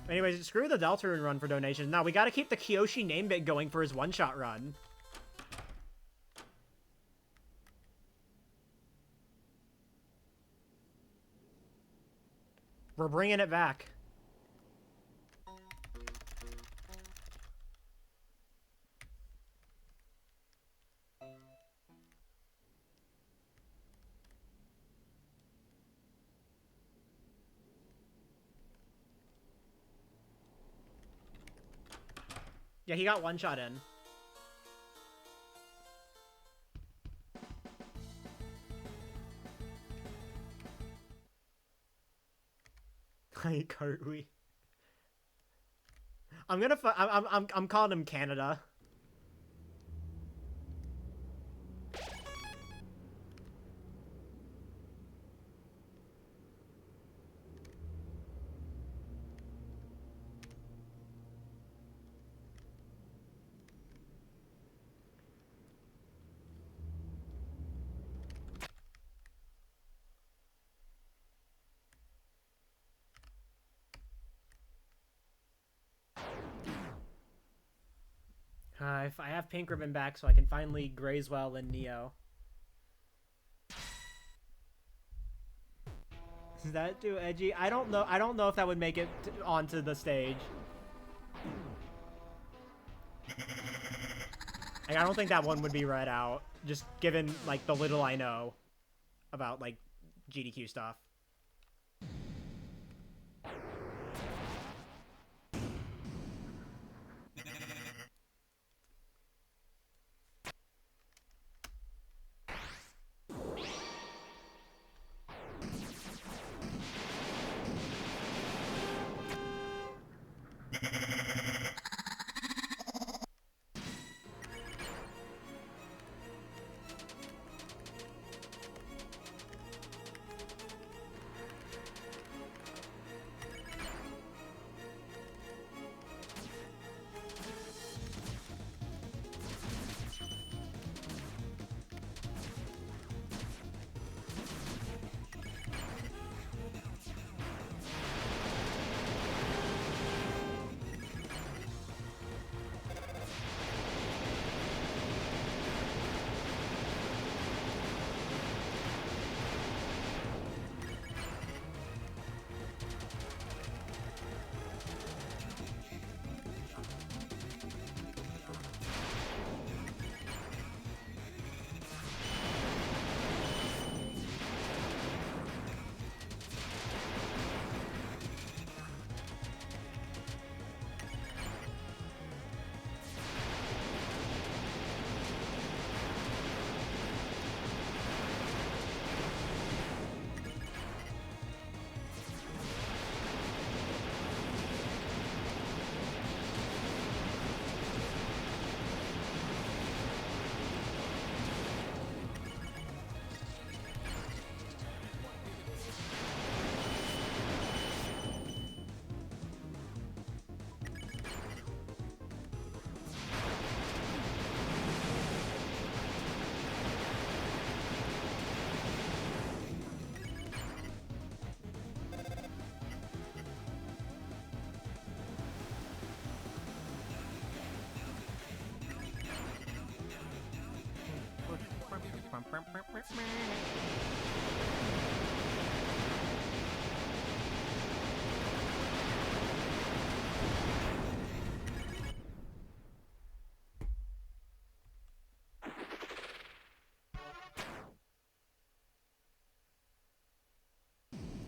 Anyways, screw the Deltarune run for donations. Now we got to keep the Kyoshi name bit going for his one-shot run. We're bringing it back. Yeah, he got one shot in. Hi, Cartwee. I'm calling him Canada. If I have Pink Ribbon back, so I can finally graze well in Neo. Is that too edgy? I don't know. I don't know if that would make it onto the stage. Like, I don't think that one would be read out, just given like the little I know about like GDQ stuff.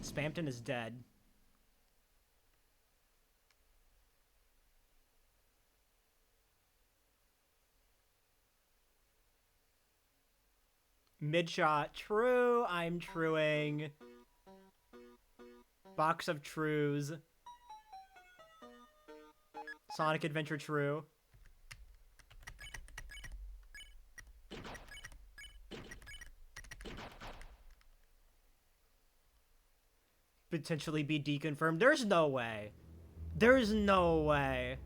Spamton is dead. Mid shot. True. I'm truing. Box of trues. Sonic Adventure true. Potentially be deconfirmed. There's no way. There's no way.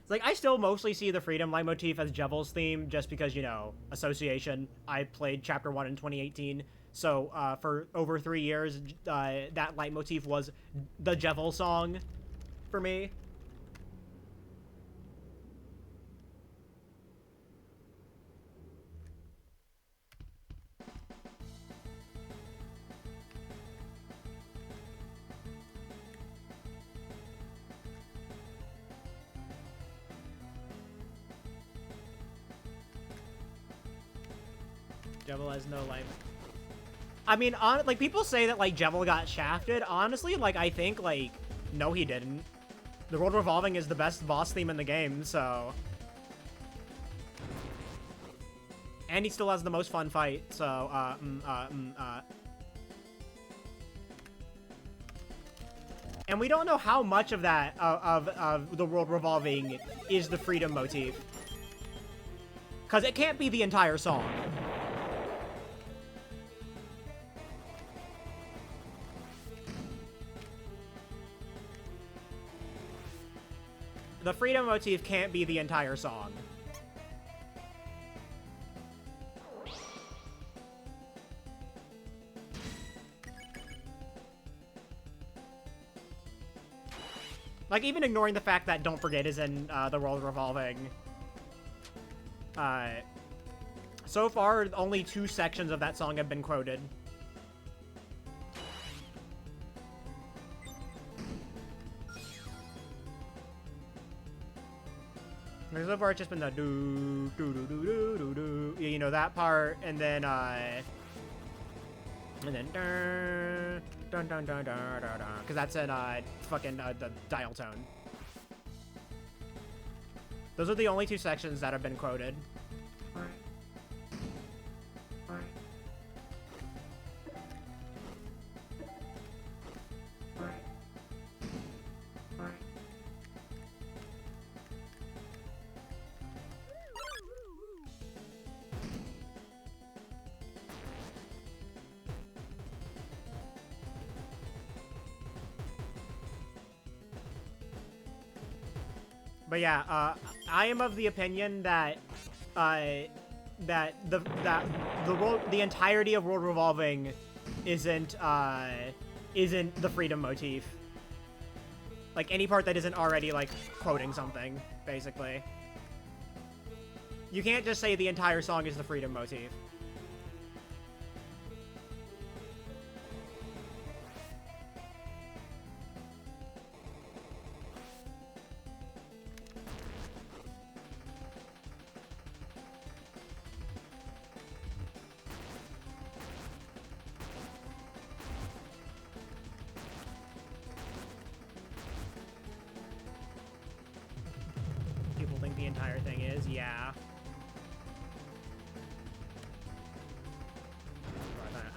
Like, I still mostly see the Freedom leitmotif as Jevel's theme, just because, you know, association. I played Chapter 1 in 2018, so for over 3 years, that leitmotif was the Jevel song for me. Jevel has no life. I mean, like, people say that, like, Jevel got shafted. Honestly, like, I think, like, no, he didn't. The World Revolving is the best boss theme in the game, so... And he still has the most fun fight, so, And we don't know how much of that, of the World Revolving is the Freedom motif. Because it can't be the entire song. The Freedom motif can't be the entire song. Like, even ignoring the fact that Don't Forget is in the World Revolving. So far, only 2 sections of that song have been quoted. So far, it's just been the do do do do do do do. You know that part, and then dun dun dun dun dun dun, because that's in fucking the dial tone. Those are the only 2 sections that have been quoted. But yeah, I am of the opinion that the entirety of World Revolving isn't the Freedom motif. Like, any part that isn't already, like, quoting something, basically. You can't just say the entire song is the Freedom motif. People think the entire thing is, yeah.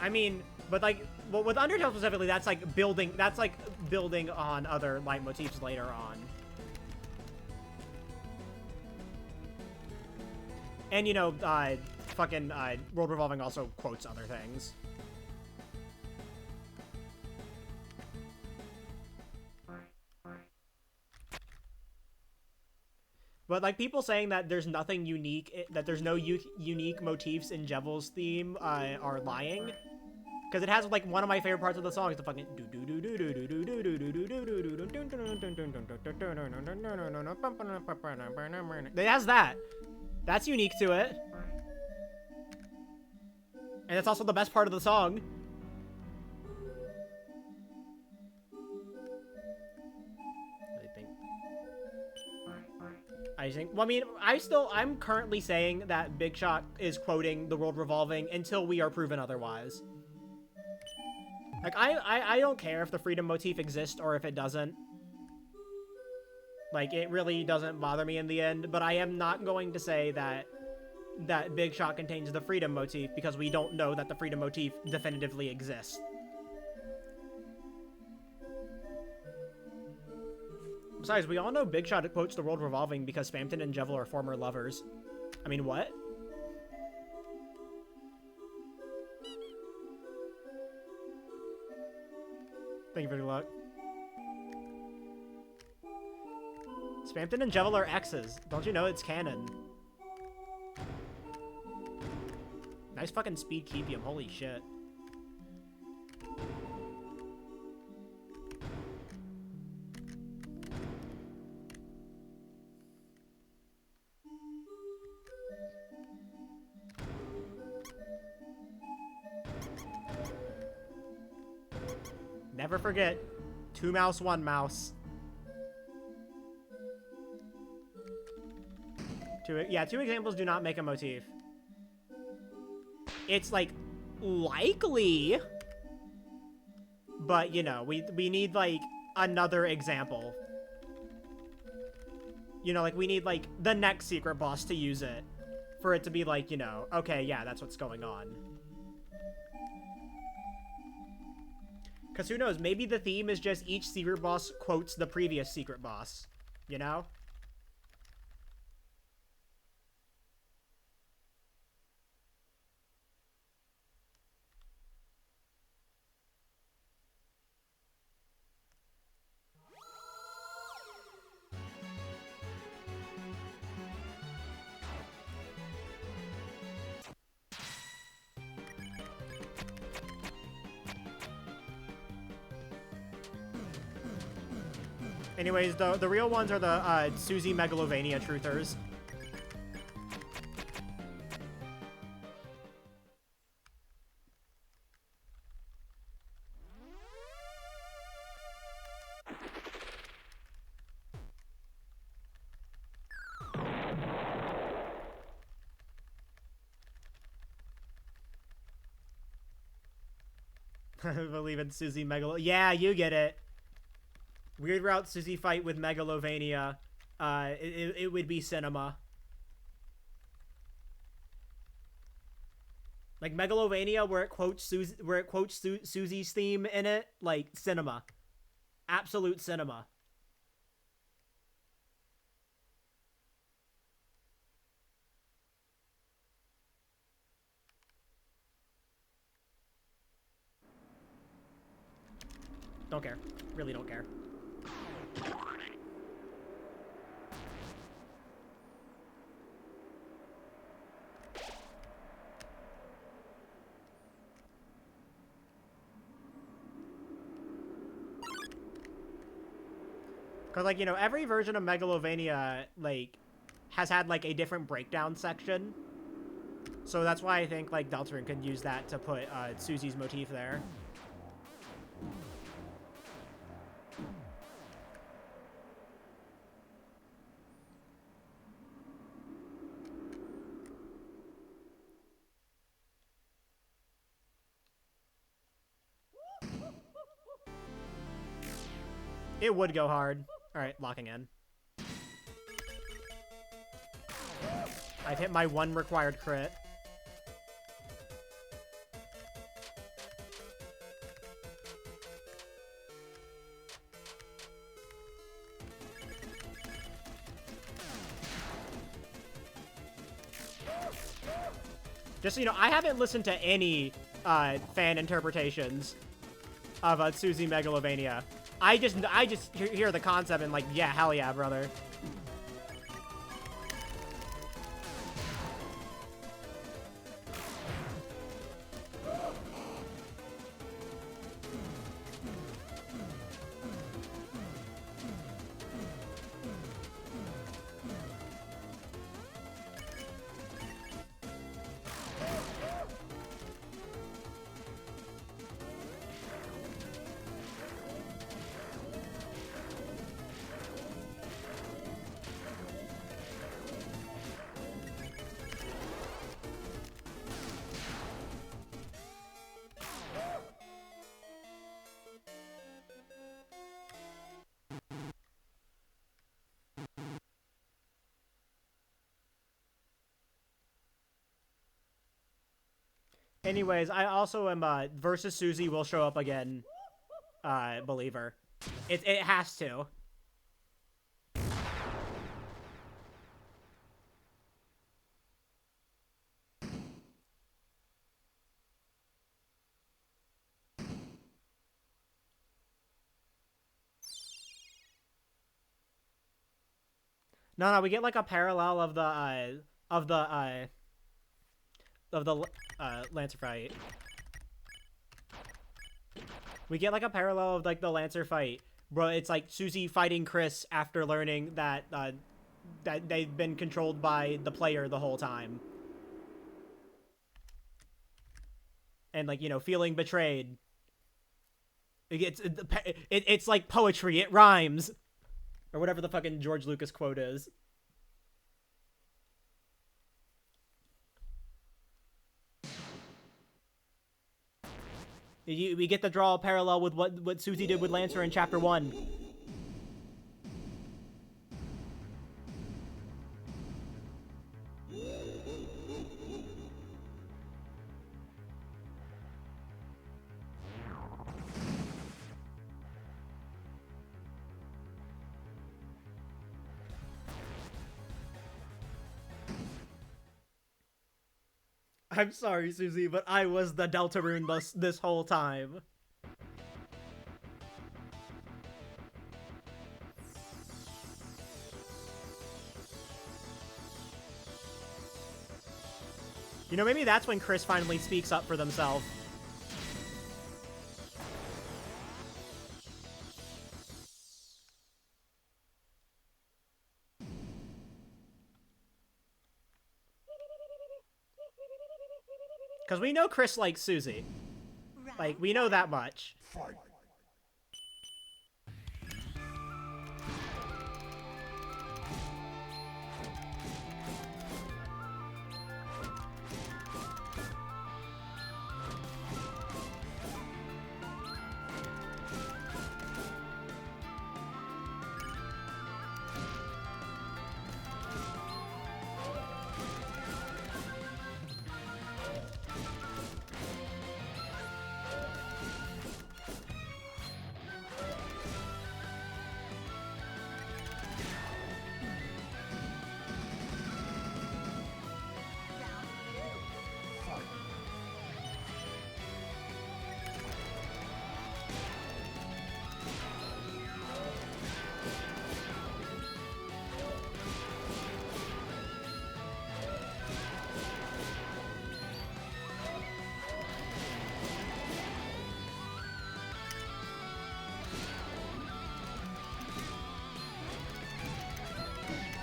I mean, but like, well, with Undertale specifically, that's like building on other leitmotifs later on. And, you know, fucking World Revolving also quotes other things. But, like, people saying that there's nothing unique, that there's no unique motifs in Jevel's theme are lying. Because it has, like, one of my favorite parts of the song is the fucking... It has that. That's unique to it. And it's also the best part of the song. I think, well, I mean, I'm currently saying that Big Shot is quoting The World Revolving until we are proven otherwise. Like, I don't care if the freedom motif exists or if it doesn't. Like, it really doesn't bother me in the end, but I am not going to say that Big Shot contains the freedom motif because we don't know that the freedom motif definitively exists. Besides, we all know Big Shot quotes The World Revolving because Spamton and Jevil are former lovers. I mean, what? Thank you for your luck. Spamton and Jevil are exes. Don't you know it's canon? Nice fucking speed keepium, holy shit. Never forget, 2 mouse, 1 mouse. Two examples do not make a motif. It's, like, likely, but, you know, we need, like, another example. You know, like, we need, like, the next secret boss to use it for it to be, like, you know, okay, yeah, that's what's going on. Because who knows, maybe the theme is just each secret boss quotes the previous secret boss, you know? Anyways, the real ones are the Susie Megalovania truthers. I believe in Susie Megalo. Yeah, you get it. Weird Route Susie fight with Megalovania. It would be cinema. Like Megalovania, where it quotes Susie's theme in it, like cinema, absolute cinema. Don't care. Really don't care. Because, like, you know, every version of Megalovania, like, has had, like, a different breakdown section. So that's why I think, like, Deltarune could use that to put Susie's motif there. It would go hard. Alright, locking in. I've hit my 1 required crit. Just so you know, I haven't listened to any fan interpretations of Susie Megalovania. I just hear the concept and like, yeah, hell yeah, brother. Anyways, I also am, versus Susie will show up again, believer. It has to. No, we get like a parallel of the Lancer fight. We get like a parallel of like the Lancer fight, bro. It's like Susie fighting Chris after learning that that they've been controlled by the player the whole time, and like, you know, feeling betrayed. It's like poetry. It rhymes, or whatever the fucking George Lucas quote is. We get to draw a parallel with what Susie did with Lancer in Chapter 1. I'm sorry, Susie, but I was the Deltarune this whole time. You know, maybe that's when Chris finally speaks up for themselves. Because we know Chris likes Susie. Like, we know that much. Fight.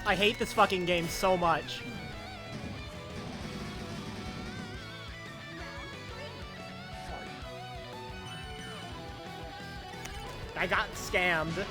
I hate this fucking game so much. I got scammed.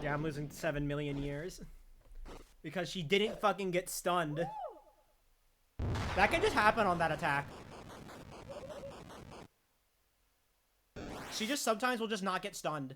Yeah, I'm losing 7 million years. Because she didn't fucking get stunned. That can just happen on that attack. She just sometimes will just not get stunned.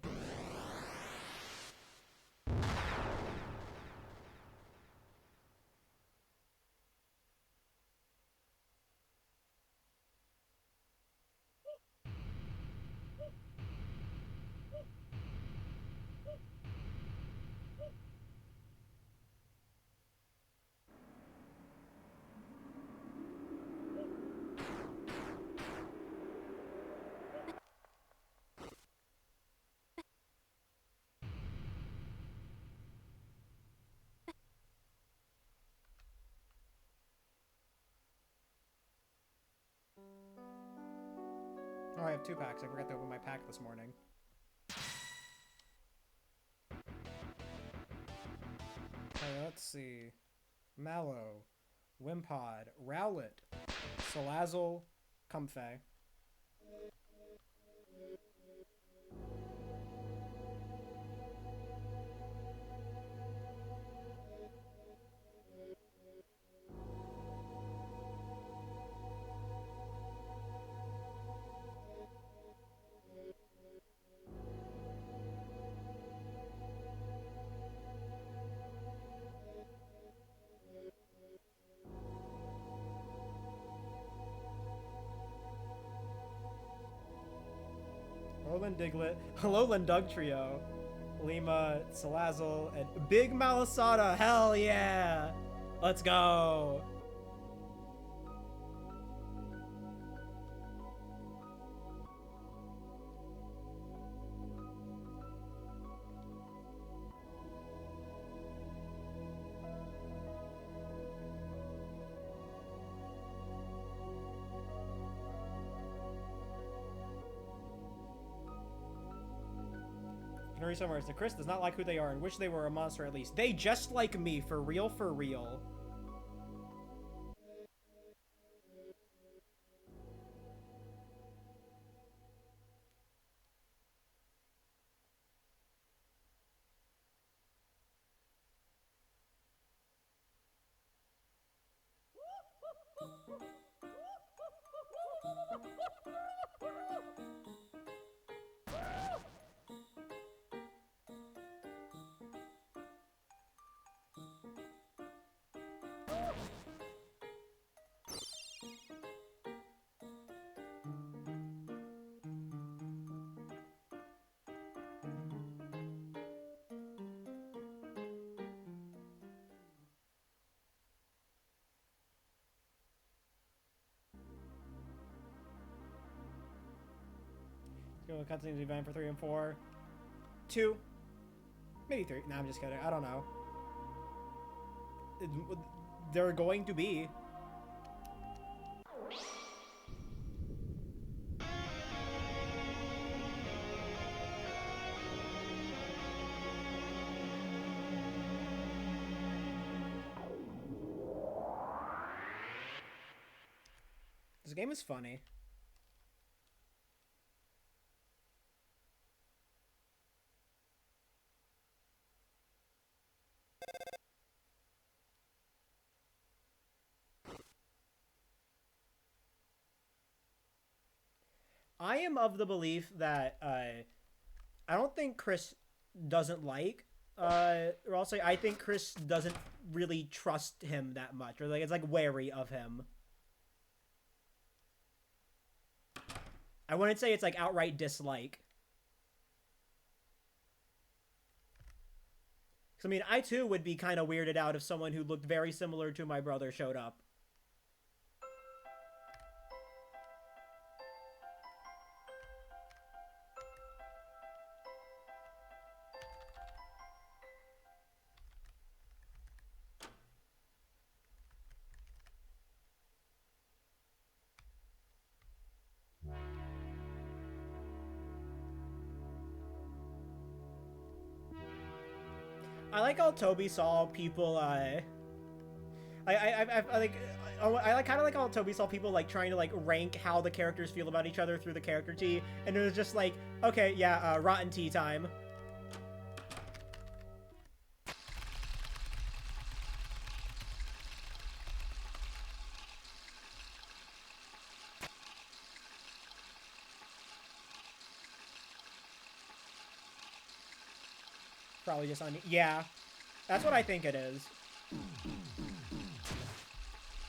Oh, I have 2 packs. I forgot to open my pack this morning. Alright, let's see. Mallow, Wimpod, Rowlet, Salazzle, Comfey. Alolan Diglett, Alolan Dugtrio, Lima, Salazzle, and Big Malasada. Hell yeah! Let's go! Somewhere. So Chris does not like who they are and wish they were a monster at least. They just like me, for real, for real. Go continue the event for 3 and 4. 2. Maybe 3. Nah, I'm just kidding. I don't know. They're going to be. This game is funny. I am of the belief that I don't think Chris doesn't like or I'll say I think Chris doesn't really trust him that much, or like it's like wary of him. I wouldn't say it's like outright dislike. Because I mean, I too would be kind of weirded out if someone who looked very similar to my brother showed up. I like how Toby saw people. I like. I kind of like how Toby saw people like trying to like rank how the characters feel about each other through the character tea, and it was just like, okay, yeah, rotten tea time. Probably just on. Yeah, that's what I think it is.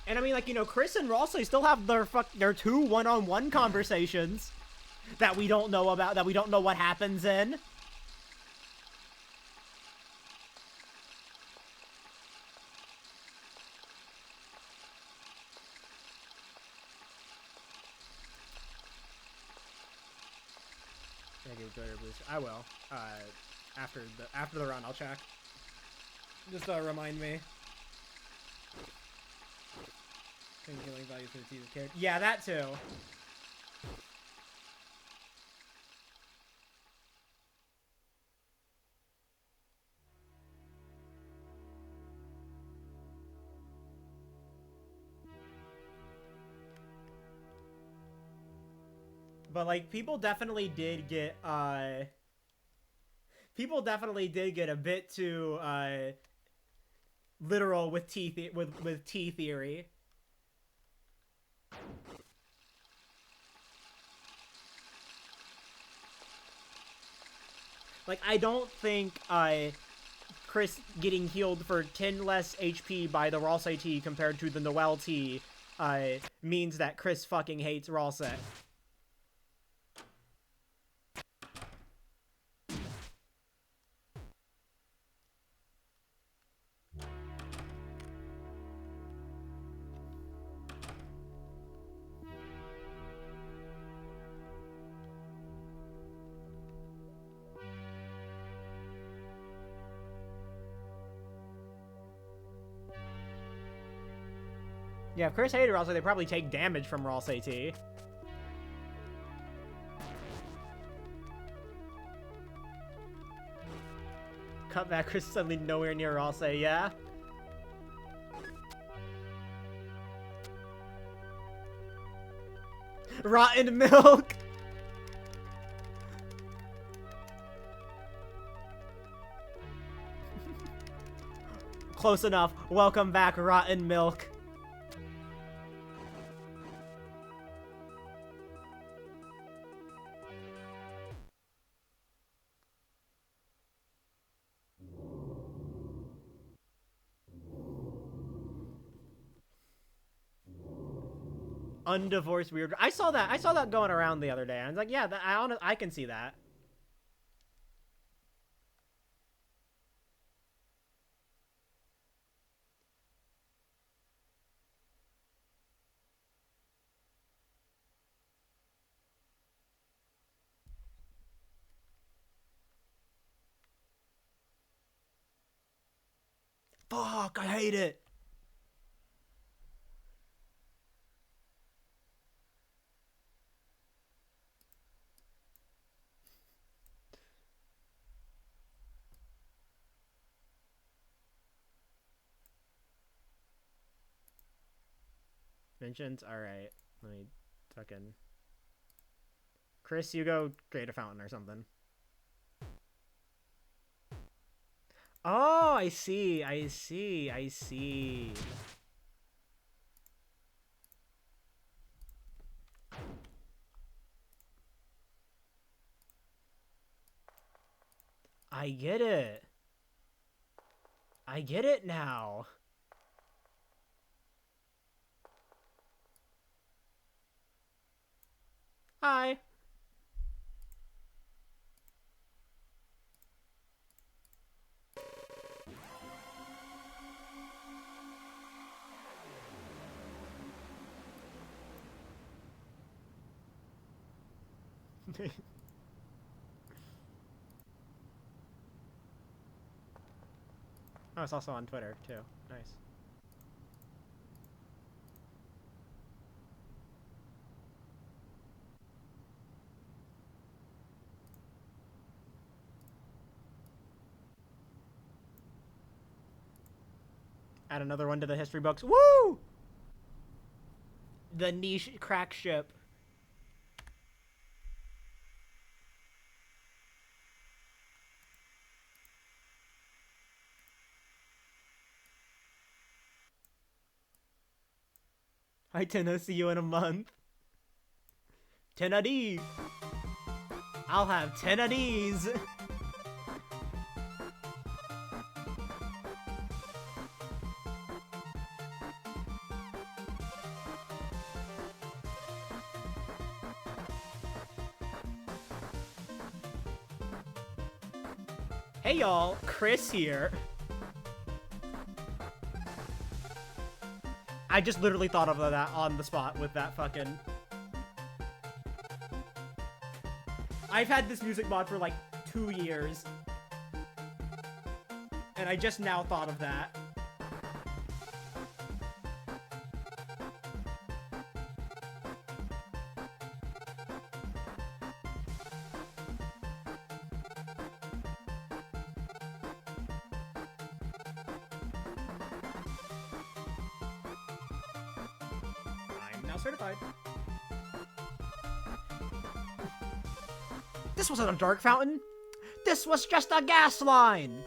And I mean, like, you know, Chris and Ross, they still have their 2 one-on-one conversations that we don't know about, that we don't know what happens in. I will. After the run, I'll check. Just remind me. Healing value for the teaser's character. Yeah, that too. But like people definitely did get a bit too literal with T theory. Like I don't think Chris getting healed for 10 less HP by the Ralsei T compared to the Noelle T means that Chris fucking hates Ralsei. Yeah, if Chris hated Ralsei, they probably take damage from Ralsei T. Cut back, Chris is suddenly nowhere near Ralsei, yeah? Rotten milk! Close enough. Welcome back, Rotten milk. Undivorced weird. I saw that going around the other day. I was like, yeah, I can see that. Fuck, I hate it. Mentions? Alright. Let me fucking... Chris, you go create a fountain or something. Oh, I see. I see. I see. I get it. I get it now. Hi. Oh, it's also on Twitter, too. Nice. Add another one to the history books. Woo! The niche crack ship. Hi, Tina. See you in a month. 10 of these. I'll have 10 of these. Hey y'all, Chris here. I just literally thought of that on the spot with that fucking... I've had this music mod for like 2 years. And I just now thought of that. I'm now certified. This wasn't a dark fountain. This was just a gas line.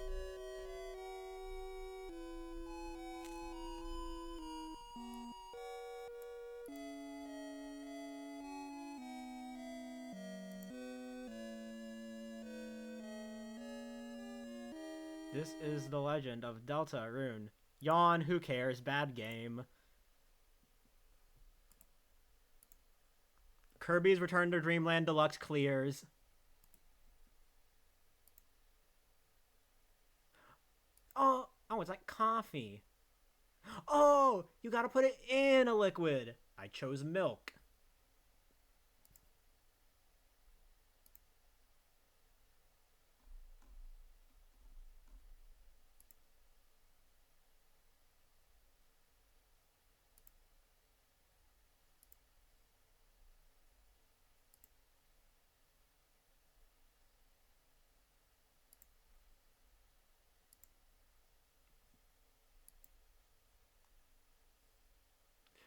This is the legend of Deltarune. Yawn, who cares? Bad game. Kirby's Return to Dreamland Deluxe clears. Oh, it's like coffee. Oh, you gotta put it in a liquid. I chose milk.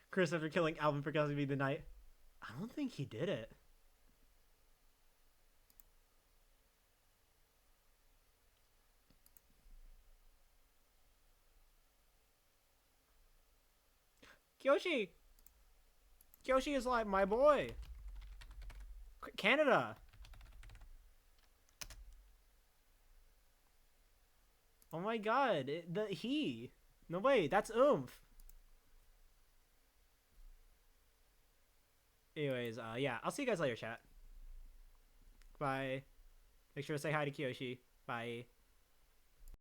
Chris, after killing Alvin for causing me the night. I don't think he did it. Kyoshi! Kyoshi is like my boy. Canada. Oh my god. He. No, wait. That's Oomph. Anyways, yeah. I'll see you guys later, chat. Bye. Make sure to say hi to Kyoshi. Bye.